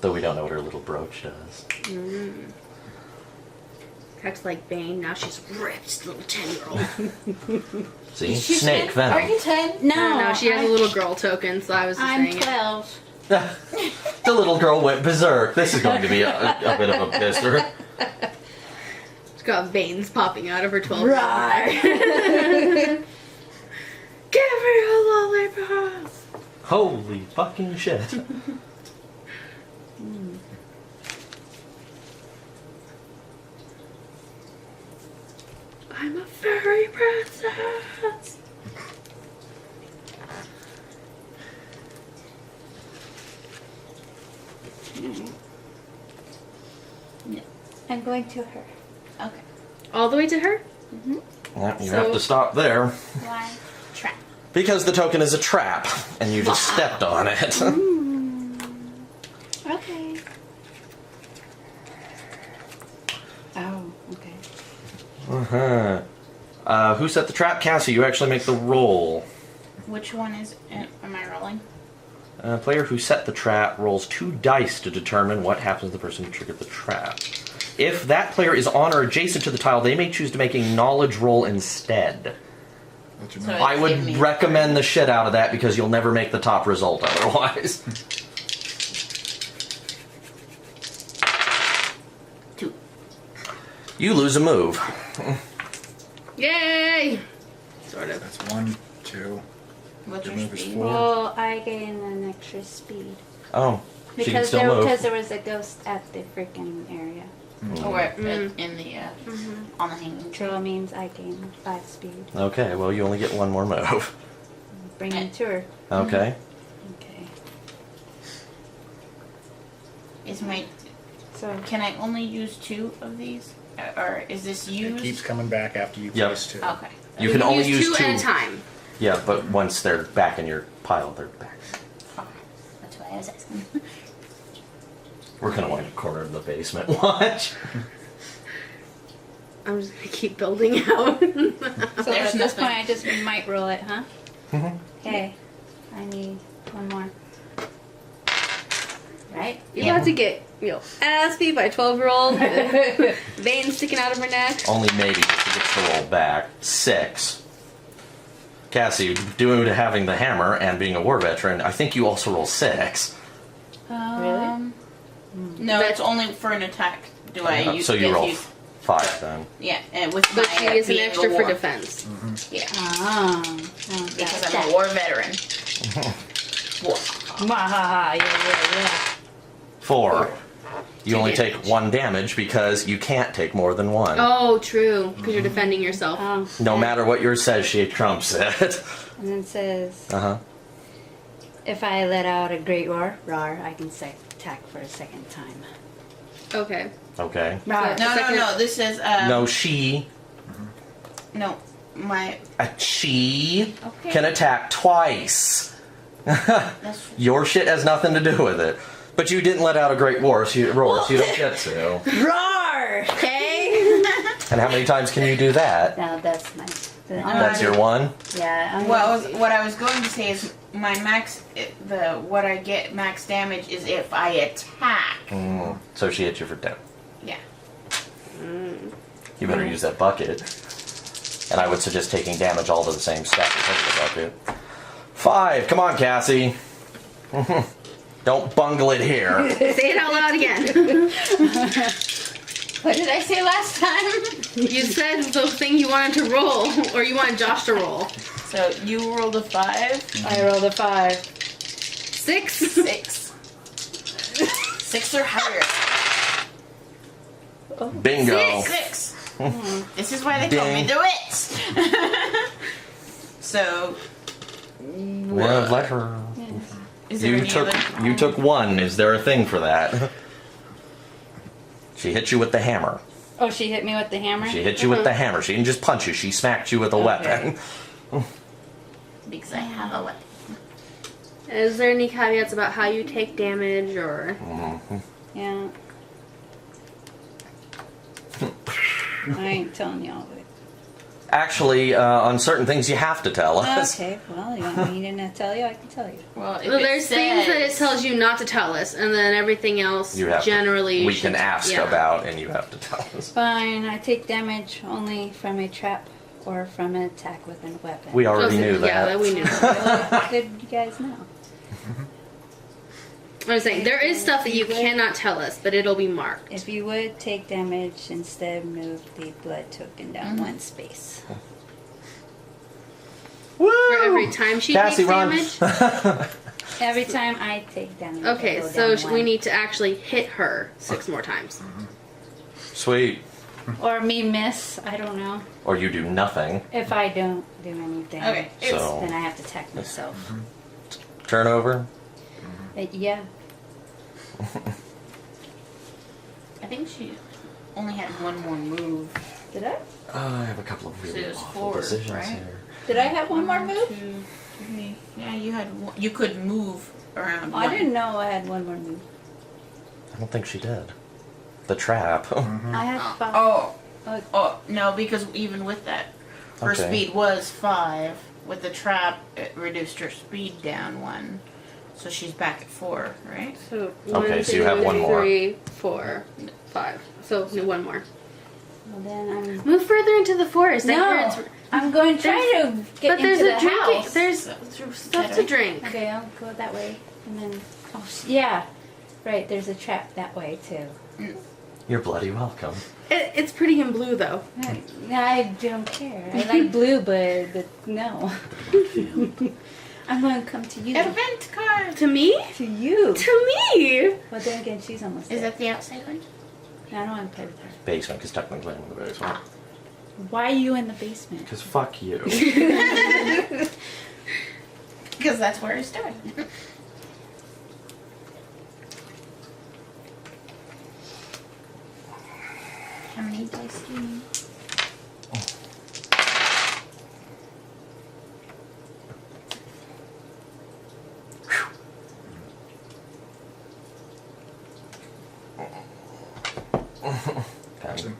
Though we don't know what her little brooch does. Acts like Bane. Now she's ripped, little 10-year-old. See? She's Snake 10? Are you venom. 10? No, she has a little girl token, so I was just I'm saying it. 12. The little girl went berserk. This is going to be a bit of a pisser. She's got veins popping out of her 12 Right. Give me a lollipop! Holy fucking shit. I'm a fairy princess! I'm going to her. Okay. All the way to her? Yeah, you So- have to stop there. Why? Trap. Because the token is a trap, and you just stepped on it. Okay. Oh, okay. Uh-huh. Who set the trap? Cassie, you actually make the roll. Which one is? Am I rolling? Player who set the trap rolls 2 dice to determine what happens to the person who triggered the trap. If that player is on or adjacent to the tile, they may choose to make a knowledge roll instead. Let you So know. I would Give me- recommend the shit out of that because you'll never make the top result otherwise. 2. You lose a move. Yay! Sort of. That's 1, 2. What's Your your move is speed? 4. Well, I gain an extra speed. Oh, she can Because still move. there was a ghost at the freaking area. Or in the on the hanging tree. So it means I gain 5 speed. Okay, well, you only get one more move. Bring me to her. Okay. Okay. Is my So can I only use 2 of these, or is this It used? keeps coming back after you Yep. place 2. Okay. You can only use 2 2. at a time. Yeah, but once they're back in your pile, they're back. Okay. That's why I was asking. We're gonna wind up corner of the basement. Watch. I'm just gonna keep building out. So There's at this nothing. point, I just might roll it, huh? Mhm. Okay. I need one more. Right? You're about to get, ass beat by a 12-year-old with veins sticking out of her neck. Only maybe if she gets to roll back. 6. Cassie, due to having the hammer and being a war veteran, I think you also roll 6. No, it's only for an attack. Do I use? So you yes, roll use- 5 then. Yeah, and with But my she is an being a extra for war- defense. Yeah, Oh. because I'm a war veteran. War. Yeah. 4. You 2 only damage. take 1 damage because you can't take more than 1. Oh, true. Because you're defending yourself. Oh, No matter what yours says, she trumps it. And then it says, Uh-huh. if I let out a great roar, I can attack for a second time. Okay. Okay. Roar. No. This is No, she my she Okay. can attack twice. that's Your shit has nothing to do with it. But you didn't let out a great roar, so you don't get to. Roar! Okay. And how many times can you do that? Now that's my. That's your one? Yeah. what I was going to say is my max what I get max damage is if I attack. So she hit you for 10. Yeah. You better use that bucket. And I would suggest taking damage all to the same stat because of the bucket. 5. Come on, Cassie. Don't bungle it here. Say it out loud again. What did I say last time? You said the thing you wanted to roll, or you wanted Josh to roll. So you rolled a 5. I rolled a 5. 6. 6. 6 or higher. Bingo. 6. This is why they call me the witch. So Well, let her. is there any other? You took 1. Is there a thing for that? She hit you with the hammer. Oh, she hit me with the hammer? She hit you with the hammer. She didn't just punch you. She smacked you with a weapon. Because I have a weapon. Is there any caveats about how you take damage, or? Yeah. I ain't telling y'all. But Actually, on certain things, you have to tell us. Okay, well, you want me to tell you? I can tell you. Well, if Well, there's things that it says- tells you not to tell us, and then everything else You have generally we should- can ask yeah. about, and you have to tell us. Fine, I take damage only from a trap or from an attack with a weapon. We already Okay, knew that. Yeah, that we knew. How did you guys know? I was saying there is stuff that you cannot tell us, but it'll be marked. If you would take damage, instead move the blood token down Mm-hmm. one space. Woo! For every time she takes Cassie, run. damage. Every time I take damage. Okay, I go so down we one. need to actually hit her 6 more times. Sweet. Or me miss, I don't know. Or you do nothing. If I don't do anything, Okay, it's, So then I have to attack myself. turnover. Yeah. I think she only had one more move. Did I? I have a couple of really So it's awful 4, decisions right? here. Did I have one more One, move? 2, 3. Yeah, you had one. You could move around. Oh, I one. didn't know I had one more move. I don't think she did. The trap. I had 5. Oh, no, because even with that, her Okay. speed was 5. With the trap, it reduced her speed down 1. So she's back at 4, right? So Okay, so you have one more. 3, 4, 5. So no, one more. Well, then I'm. Move further into the forest. I heard No, it's- I'm going to try to get but there's into a the drinking. house. There's stuff to drink. Okay, I'll go that way, and then. Oh, yeah. Right, there's a trap that way too. You're bloody welcome. It's pretty in blue though. I don't care. I like blue, but no. I'm going to come to you. Event card! To me? To you. To me. Well, then again, she's almost Is there. that the outside one? I don't want to play with her. Basement, because technically I'm in the basement. Why are you in the basement? Because fuck you. Because that's where it started. How many dice do you need? Pen.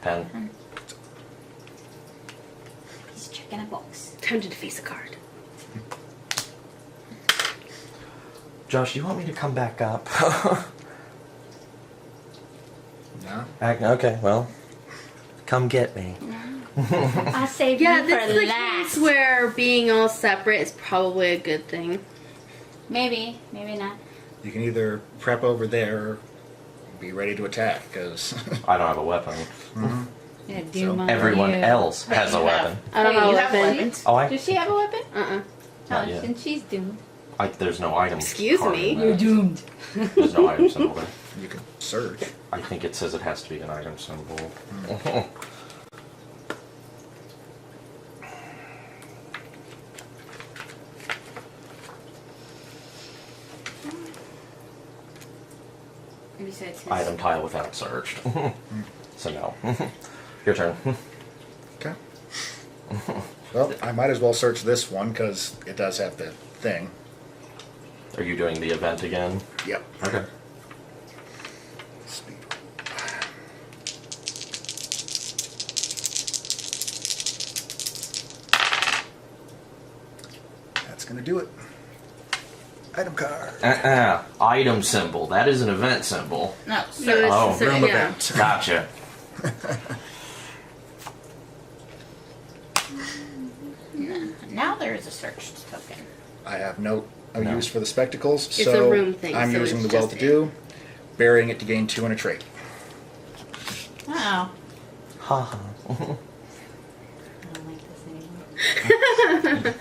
Pen. He's checking a box. Time to defeat a card. Josh, you want me to come back up? No? Okay, well, come get me. I'll save Yeah, you this for is the last. case where being all separate is probably a good thing. Maybe, maybe not. You can either prep over there or be ready to attack, because I don't have a weapon. Yeah, doom on Everyone you. else But has you a weapon. I don't Hey, know you what have weapon. weapons. Oh, Does she have a weapon? Uh-uh. Not Oh, yet. then she's doomed. There's no item. Excuse card me? in that. You're doomed. There's no item symbol there. you can surge. I think it says it has to be an item symbol. Besides his Item tile without searched. So no. Your turn. Okay. Well, I might as well search this one, because it does have the thing. Are you doing the event again? Yep. Okay. Speed. That's gonna do it. Item card. Item symbol. That is an event symbol. No, No, sir. it's Oh, just a- Room yeah. event. Gotcha. Now there is a search token. I have no No. use for the spectacles, It's so a room thing, I'm so using it's the just well-to-do, burying it to gain 2 in a trait. Wow. Haha. I don't like this anymore.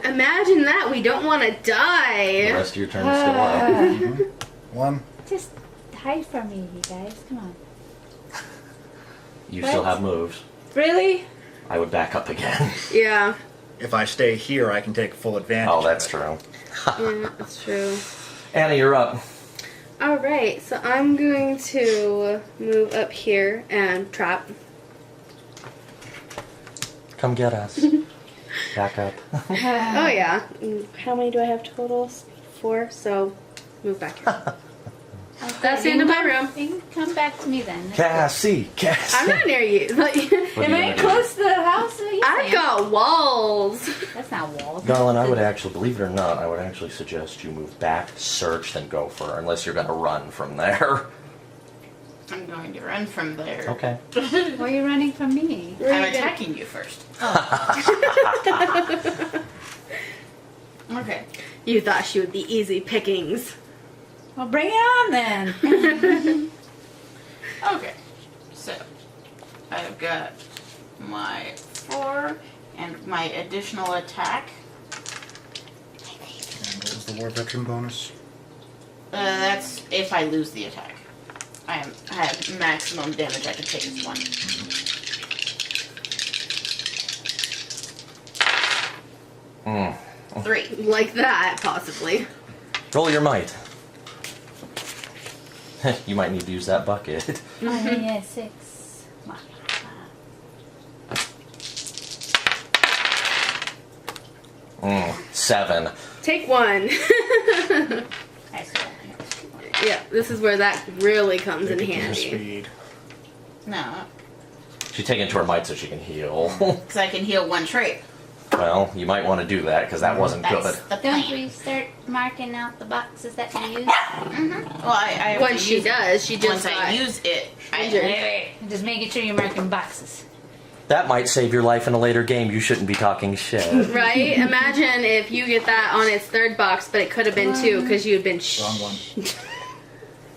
Imagine that. We don't want to The die. rest of your turn is still up. 1. Just hide from me, you guys. Come on. You still What? have moves. Really? I would back up again. Yeah. If I stay here, I can take full advantage. Oh, of that's it. true. Yeah, that's true. Anna, you're up. All right, so I'm going to move up here and trap. Come get us. Back up. Oh yeah. How many do I have total? 4. So move back here. That's the end of my room. You can come back to me then. Cassie. I'm not near you. Like, What Am are you I gonna close to the house? What are you I've saying? got walls. That's not walls. Garland, I would actually, believe it or not, I would actually suggest you move back, search, then go for her, unless you're going to run from there. I'm going to run from there. Okay. Why are you running from me? Where are I'm you gonna- attacking you first. Okay. You thought she would be easy pickings. Well, bring it on then. Okay. So, I've got my 4 and my additional attack. And what was the war veteran bonus? That's if I lose the attack. I have maximum damage I can take is 1. Mm. 3. Like that, possibly. Roll your might. You might need to use that bucket. Yeah, 6. Come on. 7. Take one. I still only have 2. Yeah, this is where that really comes in Make it to handy. Speed. No, She's taking to her might so she can heal. because I can heal 1 trait. Well, you might want to do that because that wasn't That's good. the Don't plan. we start marking out the boxes that you use? Well, I have Once to she use it. does, she just Once I got use it, injured. I Just making sure you're marking boxes. That might save your life in a later game. You shouldn't be talking shit. Right? Imagine if you get that on its 3rd box, but it could have been 2 because you had been Wrong one.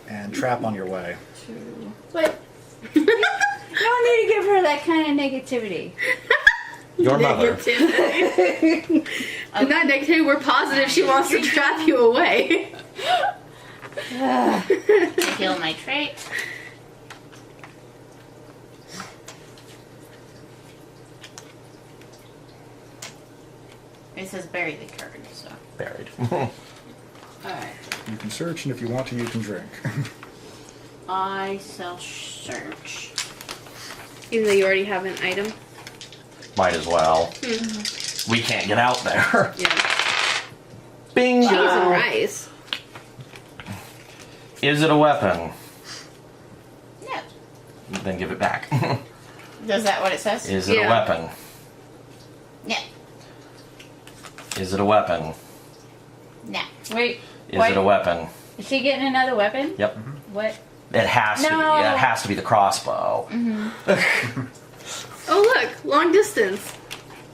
And trap on your way. But you don't need to give her that kind of negativity. Your mother. Negativity. And not negativity, we're positive she wants to trap you away. heal my trait. It says bury the card, so. Buried. Alright. You can search, and if you want to, you can drink. I shall search. Even though you already have an item. Might as well. We can't get out there. Yeah. Bingo! Cheese and rice. Is it a weapon? No. Then give it back. Is that what it says? Is it a Yeah. weapon? No. Is it a weapon? No. Wait, Is what? it a weapon? Is she getting another weapon? Yep. What? It has to be. No. It has to be the crossbow. Oh look, long distance.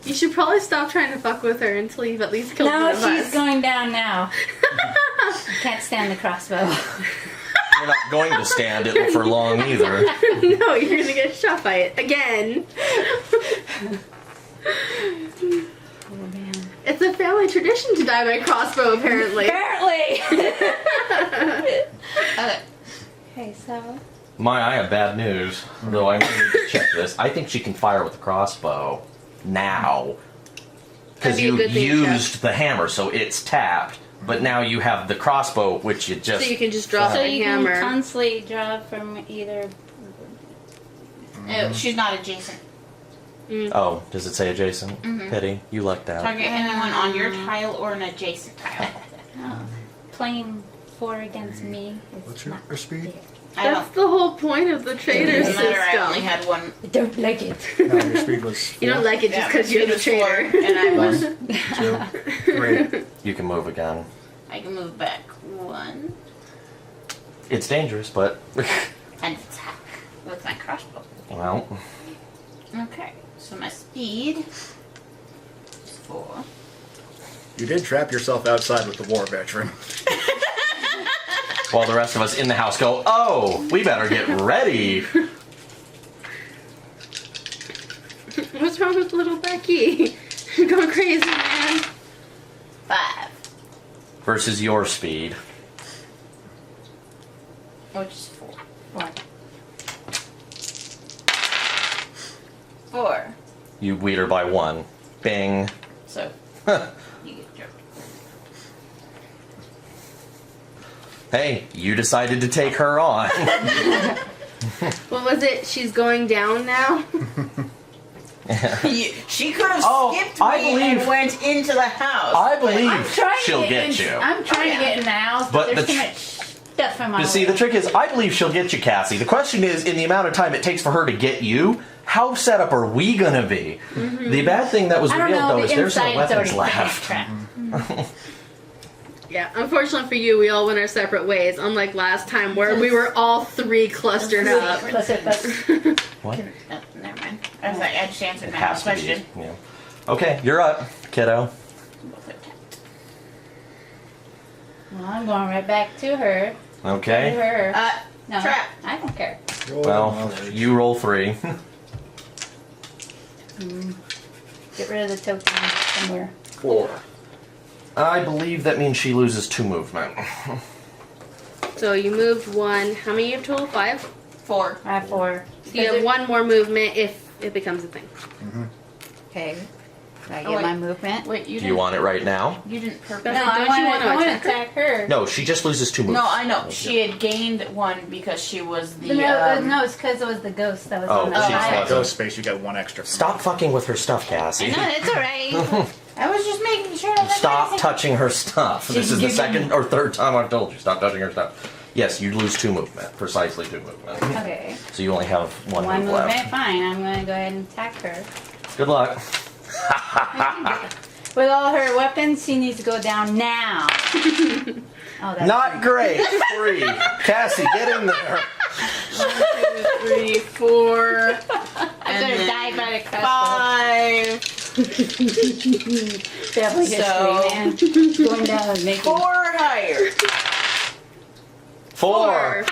You should probably stop trying to fuck with her until you've at least killed No, one of she's us. going down now. Can't stand the crossbow. You're not going to stand it for long either. No, you're gonna get shot by it again. Oh man. It's a family tradition to die by crossbow, apparently. Apparently. Okay. Okay, so I have bad news. Though I'm going to check this. I think she can fire with the crossbow now. Because That'd be a you good thing to used the hammer, so it's tapped. But now you have the crossbow, which you just. So you can just drop so the you hammer. can constantly draw from either. No, she's not adjacent. Oh, does it say adjacent? Pity. You lucked out. Target anyone on your tile or an adjacent tile. Oh, playing 4 against me. Is What's your not speed? fair. I That's the whole point of the trader Doesn't matter, I only system. had 1. I don't like it. No, your speed was You don't like it just Yeah, because you're the it was 4, trader. and I was. 2, 3. You can move again. I can move back 1 It's dangerous, but. and attack with my crossbow. Well. Okay, so my speed is 4. You did trap yourself outside with the war veteran. While the rest of us in the house go, oh, we better get ready. What's wrong with little Becky? You're going crazy, man. 5, Versus your speed. which is 4. 1. 4. You beat her by 1. Bing. So you get jerked. Hey, you decided to take her on. What was it? She's going down now? She could have Oh, skipped I me believe- and went into the house. I believe I'm trying she'll to get in, you. I'm trying to get in the house, But but there's the too tr- much stuff in my You see, way. the trick is, I believe she'll get you, Cassie. The question is, in the amount of time it takes for her to get you, how set up are we gonna be? The bad thing that was I don't revealed, know. though, The is there's no inside's weapons already left. trapped. Yeah, unfortunately for you, we all went our separate ways, unlike last time where we were all three clustered up. What? Oh, never mind. I was like, I just answered It my has to be. question. Yeah. Okay, you're up, kiddo. Well, I'm going right back to her. To Okay. her. No, trap. I don't care. Roll Well, knowledge. you roll 3. Get rid of the token somewhere. 4. I believe that means she loses 2 movement. So you moved 1. How many you have total? 5? 4. I have 4. So you have 1 more movement if it becomes a thing. Okay. Do I Oh, get wait. my movement? Wait, you Do didn't. you want it right now? You didn't purpose. No, Don't I you want wanna to attack her? attack her. No, she just loses 2 moves. No, I know. She had gained 1 because she was the. No, it's because it was the ghost that was Oh, on the she's side. not- Ghost space, you got 1 extra. Stop fucking with her stuff, Cassie. No, it's alright. I was just making sure. That Stop touching her stuff. This is the second or third time I've told you. Stop touching her stuff. Yes, you lose 2 movement. Precisely 2 movement. Okay. So you only have 1 One move movement, left. fine. I'm going to go ahead and attack her. Good luck. With all her weapons, she needs to go down now. Oh, that's Not great. 3. Cassie, get in there. 3, 4, I'm and going to then die by the crossbow. 5, Definitely So- history, man. Going down and making... 4 higher. 4.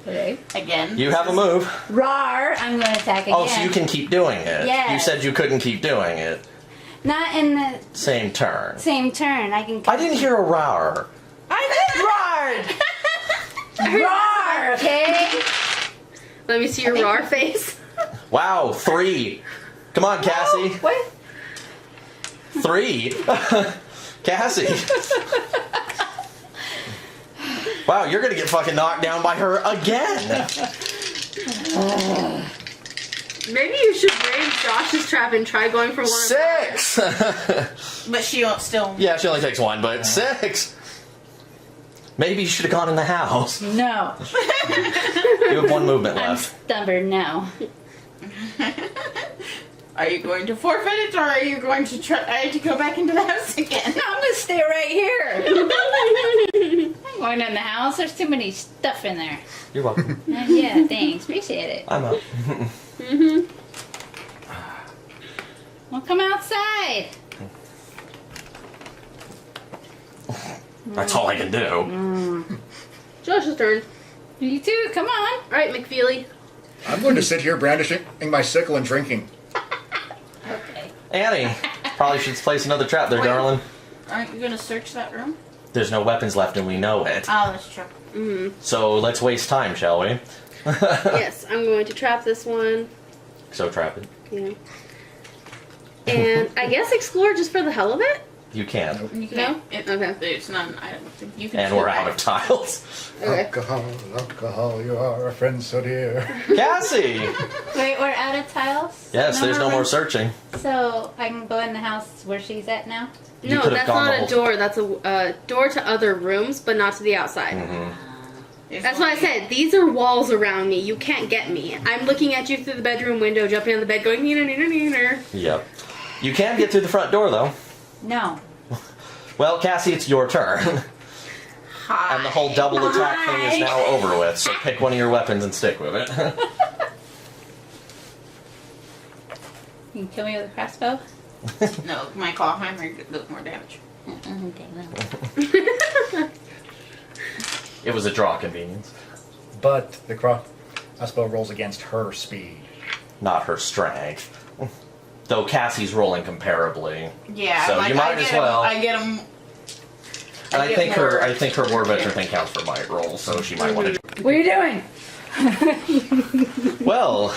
Okay. Again. You have a move. Rawr, I'm going to attack again. Oh, so you can keep doing it. Yes. You said you couldn't keep doing it. Not in the Same turn. same turn. I can... I didn't hear a roar. I Rawr, okay? Let me see your roar face. Wow, 3. Come on, Cassie. What? 3. Cassie. Wow, you're gonna get fucking knocked down by her again. Maybe you should brave Josh's trap and try going for 1. 6. But she won't still. Yeah, she only takes 1, but 6. Maybe you should have gone in the house. No. You have 1 movement I'm left. stubborn now. Are you going to forfeit it, or are you going to try to go back into the house again? No, I'm going to stay right here. I'm going in the house. There's too many stuff in there. You're welcome. Yeah, thanks. Appreciate it. I'm up. Well, come outside. That's all I can do. Josh's turn. You too. Come on. All right, McFeely. I'm going to sit here brandishing my sickle and drinking. Okay. Annie, probably should place another trap there, Wait. darling. Aren't you going to search that room? There's no weapons left and we know it. Oh, that's true. So let's waste time, shall we? Yes, I'm going to trap this one. So trap it. Yeah. And I guess explore just for the hell of it. You can. You can't. Okay. It's not an item. You can. And we're out of tiles. Okay. Alcohol, alcohol, you are a friend so dear. Cassie! Wait, we're out of tiles? Yes, there's no more rooms? searching. So I can go in the house where she's at now? You No, could've that's gone not the a whole- door. That's a door to other rooms, but not to the outside. That's why I said these are walls around me. You can't get me. I'm looking at you through the bedroom window, jumping on the bed, going neener neener neener. Yep. You can get through the front door, though. No. Well, Cassie, it's your turn. Hi. And the whole double attack thing is now over with, so pick one of your weapons and stick with it. You can kill me with a crossbow? No, my clawhammer does more damage. It was a draw convenience, But the crossbow rolls against her speed. not her strength. Though Cassie's rolling comparably. Yeah. So like, you might I as get 'em- well. I get them. And I think her war veteran thing counts for might roll, so she might want to. What are you doing? Well,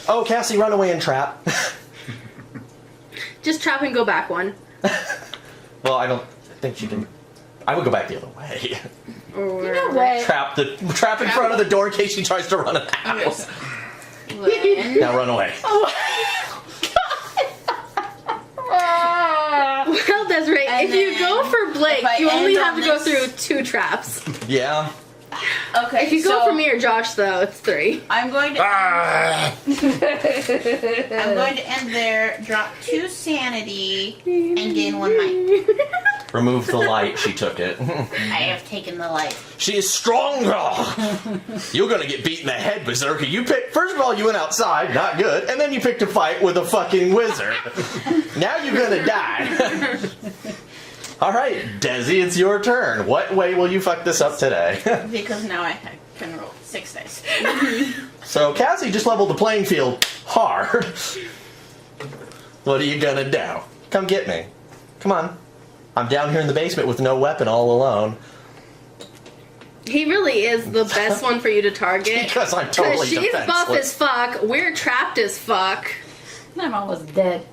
oh, Cassie, run away and trap. Just trap and go back one. Well, I don't think she can. I would go back the other way. Or You know what? Trap in front of the door in case she tries to run in the house. Then, Now run away. Well, Desiree, if you go for Blake, if I you only end have on to go this- through 2 traps. Yeah. Okay, If you go so for me or Josh, though, it's 3. I'm going to Ah! I'm going to end there, drop 2 sanity, and gain 1 might. Remove the light. She took it. I have taken the light. She is stronger. You're gonna get beat in the head, Berserker. You picked. First of all, you went outside, not good, and then you picked a fight with a fucking wizard. Now you're gonna die. All right, Desi, it's your turn. What way will you fuck this up today? Because now I can roll 6 dice. So Cassie just leveled the playing field hard. What are you gonna do? Come get me. Come on. I'm down here in the basement with no weapon all alone. He really is the best one for you to target. Because I'm totally she's defenseless. buff as fuck, we're trapped as fuck. I'm almost dead.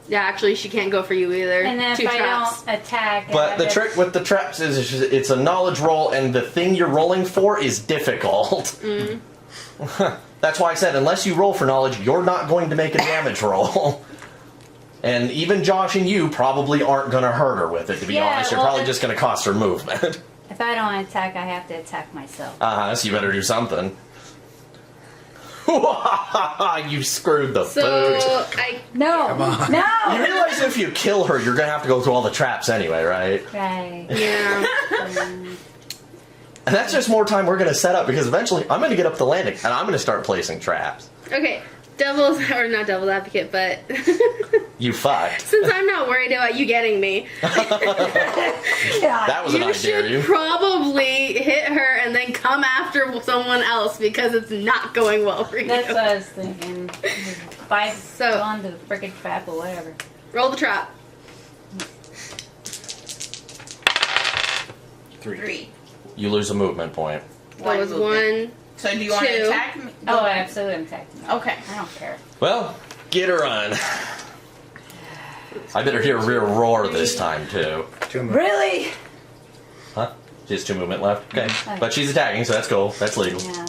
Yeah, actually, she can't go for you either. And then if 2 I traps. don't attack, But the trick with the traps is it's a knowledge roll, and the thing you're rolling for is difficult. That's why I said, unless you roll for knowledge, you're not going to make a damage roll. And even Josh and you probably aren't going to hurt her with it, to be Yeah, honest. You're well, probably if- just going to cost her movement. If I don't attack, I have to attack myself. So you better do something. You screwed the So, food. No! on. No! You realize if you kill her, you're going to have to go through all the traps anyway, right? Right. yeah. And that's just more time we're going to set up, because eventually I'm going to get up the landing, and I'm going to start placing traps. Okay, devil's, or not devil's advocate, but You fucked. since I'm not worried about you getting me, That was an you I dare should you. probably hit her and then come after someone else because it's not going well for you. That's what I was thinking. Five So- on the frickin' trap or whatever. Roll the trap. 3. You lose a movement point. That was movement. 1. So do you want 2. to attack me? Oh, absolutely, I'm attacking. Okay. I don't care. Well, get her on. I better hear a rear roar this time, too. 2 moves. Really? Huh? She has 2 movement left? Okay. Okay. But she's attacking, so that's cool. That's legal. Yeah.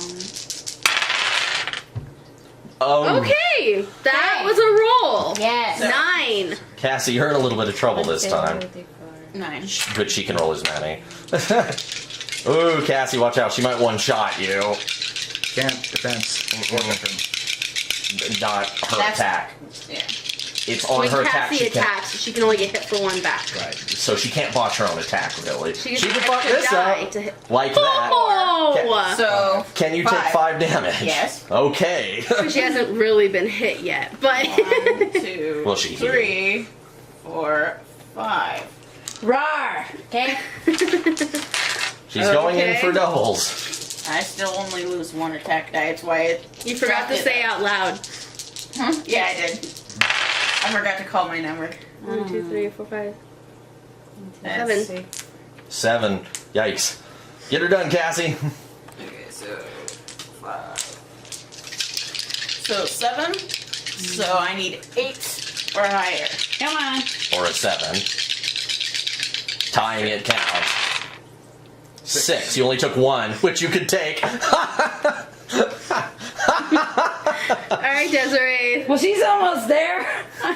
Oh, Okay, that Okay. was a roll. Yes. 9. Cassie, you're in a little bit of trouble this time. 9. But she can roll as many. Ooh, Cassie, watch out. She might one-shot you. Can't defense. Or weapon. Not her That's- attack. Yeah. It's on When her attack. Cassie She can't, attacks, she can only get hit for 1 back. Right. so she can't botch her own attack, really. She She gets can an fuck extra this die up. to hit. Like that. Oh! So Can you take 5 damage? Yes. Okay. She hasn't really been hit yet, but 1, 2, Well, she 3, 4, 5. Rawr! Okay? She's going in Okay. for doubles. I still only lose 1 attack die. It's why it. you forgot to say out loud. Huh? Yeah, I did. I forgot to call my number. 1, 2, 3, 4, 5. That's- 7. 7. Yikes. Get her done, Cassie. Okay, so 5. So 7. So I need 8 or higher. Come on. Or a 7. Tying it counts. 6. You only took 1, which you could take. Alright, Desiree. Well, she's almost there.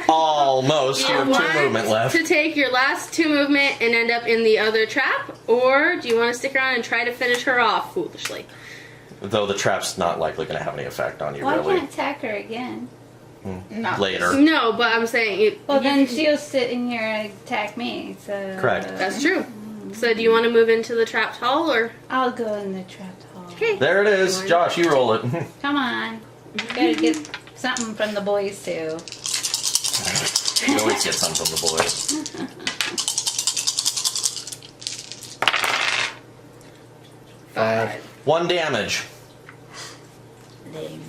Almost. You have 2 want movement left. to take your last 2 movement and end up in the other trap, or do you want to stick around and try to finish her off foolishly? Though the trap's not likely going to have any effect on you, Well, I really. can't attack her again. Not Later. No, but I'm saying Well, then she'll sit in here and attack me. So Correct. that's true. So do you want to move into the trapped hall, or I'll go in the trapped hall. okay? There it is. Josh, you roll it. Come on. Gotta get something from the boys too. You always get some from the boys. 5. 1 damage. Lame.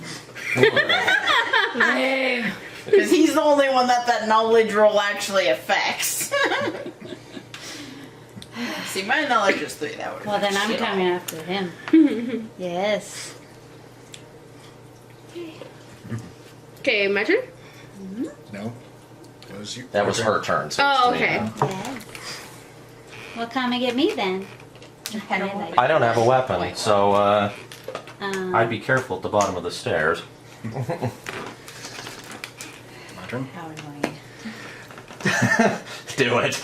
because he's the only one that knowledge roll actually affects. See, my knowledge is 3. That would. Well, then I'm shit coming all. after him. Yes. Okay, my turn. No. That was you. That was her turn. So Oh, it's to me okay. now. Yes. Well, come and get me then. I don't I don't have a weapon, so Um, I'd be careful at the bottom of the stairs. My turn. How annoying. Do it.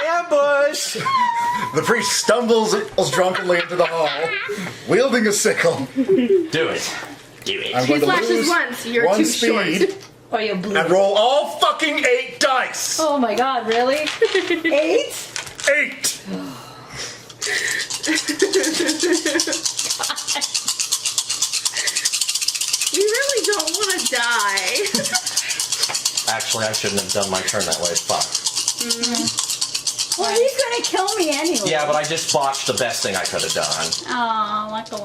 Ambush! The priest stumbles drunkenly into the hall, wielding a sickle. Do it. Do it. I'm He going to flashes lose once, you're one too speed short. Or you blew. and roll all fucking 8 dice. Oh my god, really? 8? 8. You really don't want to die. Actually, I shouldn't have done my turn that way. Fuck. Well, he's gonna kill me anyway. Yeah, but I just botched the best thing I could have done. Oh, like a...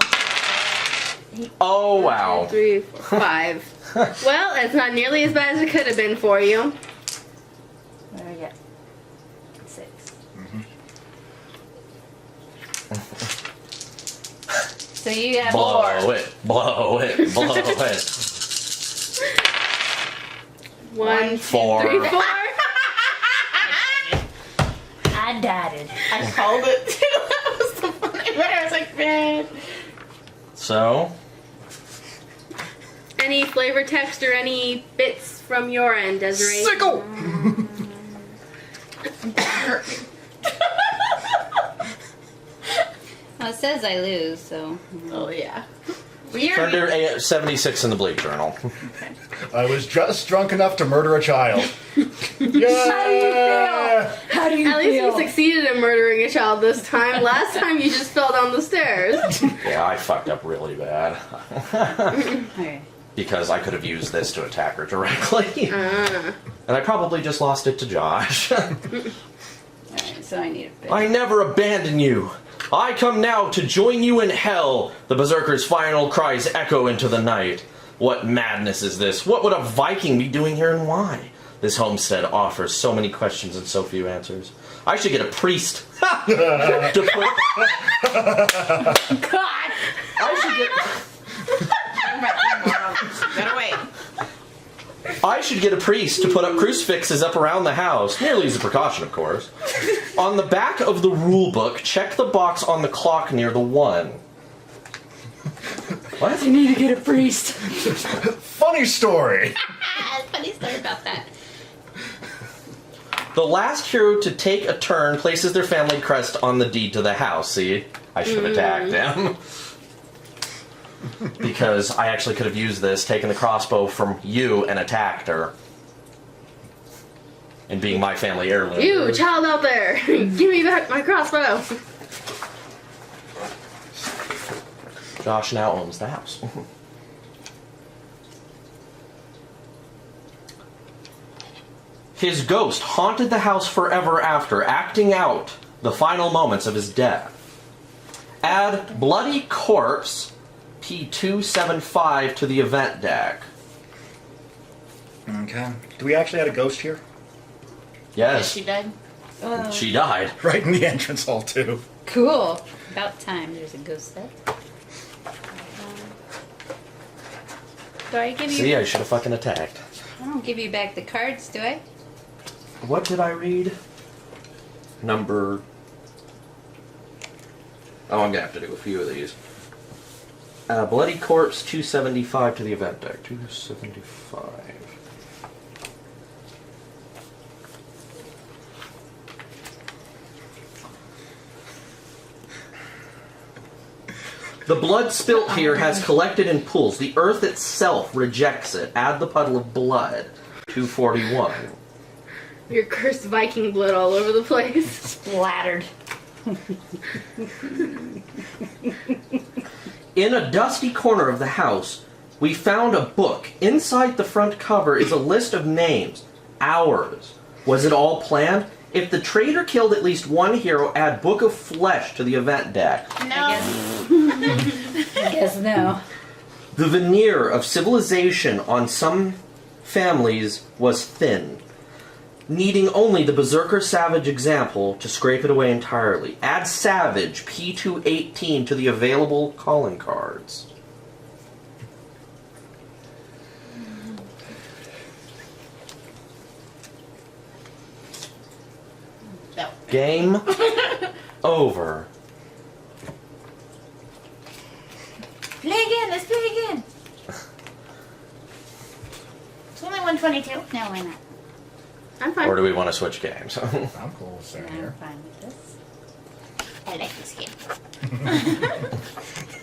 Oh, wow. 3, 4, 5. Well, it's not nearly as bad as it could have been for you. What do I get? 6. So you got Blow 4. it. Blow it. Blow it. 1, 2, 4. 3, 4. I died. I called it too. That was the funny part. I was like, man. So, Any flavor text or any bits from your end, Desiree? Sickle! Well, it says I lose, so... Oh yeah. Weird. under 76 in the Bleak Journal. I was just drunk enough to murder a child. Yeah! How do you At least you succeeded in murdering a child this time. Last time you just fell down the stairs. Yeah, I fucked up really bad. Okay. Because I could have used this to attack her directly. And I probably just lost it to Josh. Alright, so I need a bit. I never abandon you. I come now to join you in hell. The Berserker's final cries echo into the night. What madness is this? What would a Viking be doing here and why? This homestead offers so many questions and so few answers. I should get a priest to put... God! I should get... Gotta wait. I should get a priest to put up crucifixes up around the house, merely as a precaution, of course. On the back of the rule book, check the box on the clock near the 1. What? You need to get a priest. Funny story. Funny story about that. The last hero to take a turn places their family crest on the deed to the house. See? I should have attacked him. Because I actually could have used this, taken the crossbow from you, and attacked her. And being my family heirloom. You, child out there, give me back my crossbow. Josh now owns the house. His ghost haunted the house forever after, acting out the final moments of his death. Add Bloody Corpse P275 to the event deck. Okay. Do we actually have a ghost here? Yes, She died. she died. Right in the entrance hall, too. Cool. About time. There's a ghost there. Do I give you... See, I should have fucking attacked. I don't give you back the cards, do I? What did I read? Number... Oh, I'm gonna have to do a few of these. Bloody Corpse 275 to the event deck. 275. The blood spilt here has collected in pools. The earth itself rejects it. Add the puddle of blood. 241. Your cursed Viking blood all over the place. Splattered. In a dusty corner of the house, we found a book. Inside the front cover is a list of names. Ours. Was it all planned? If the traitor killed at least one hero, add Book of Flesh to the event deck. No. I guess no. The veneer of civilization on some families was thin, needing only the Berserker Savage example to scrape it away entirely. Add Savage P218 to the available calling cards. No. Game over. Play again. Let's play again. It's only one 22. No, why not? I'm fine. Or do we want to switch games? I'm cool with staying I'm here. fine with this. I like this game.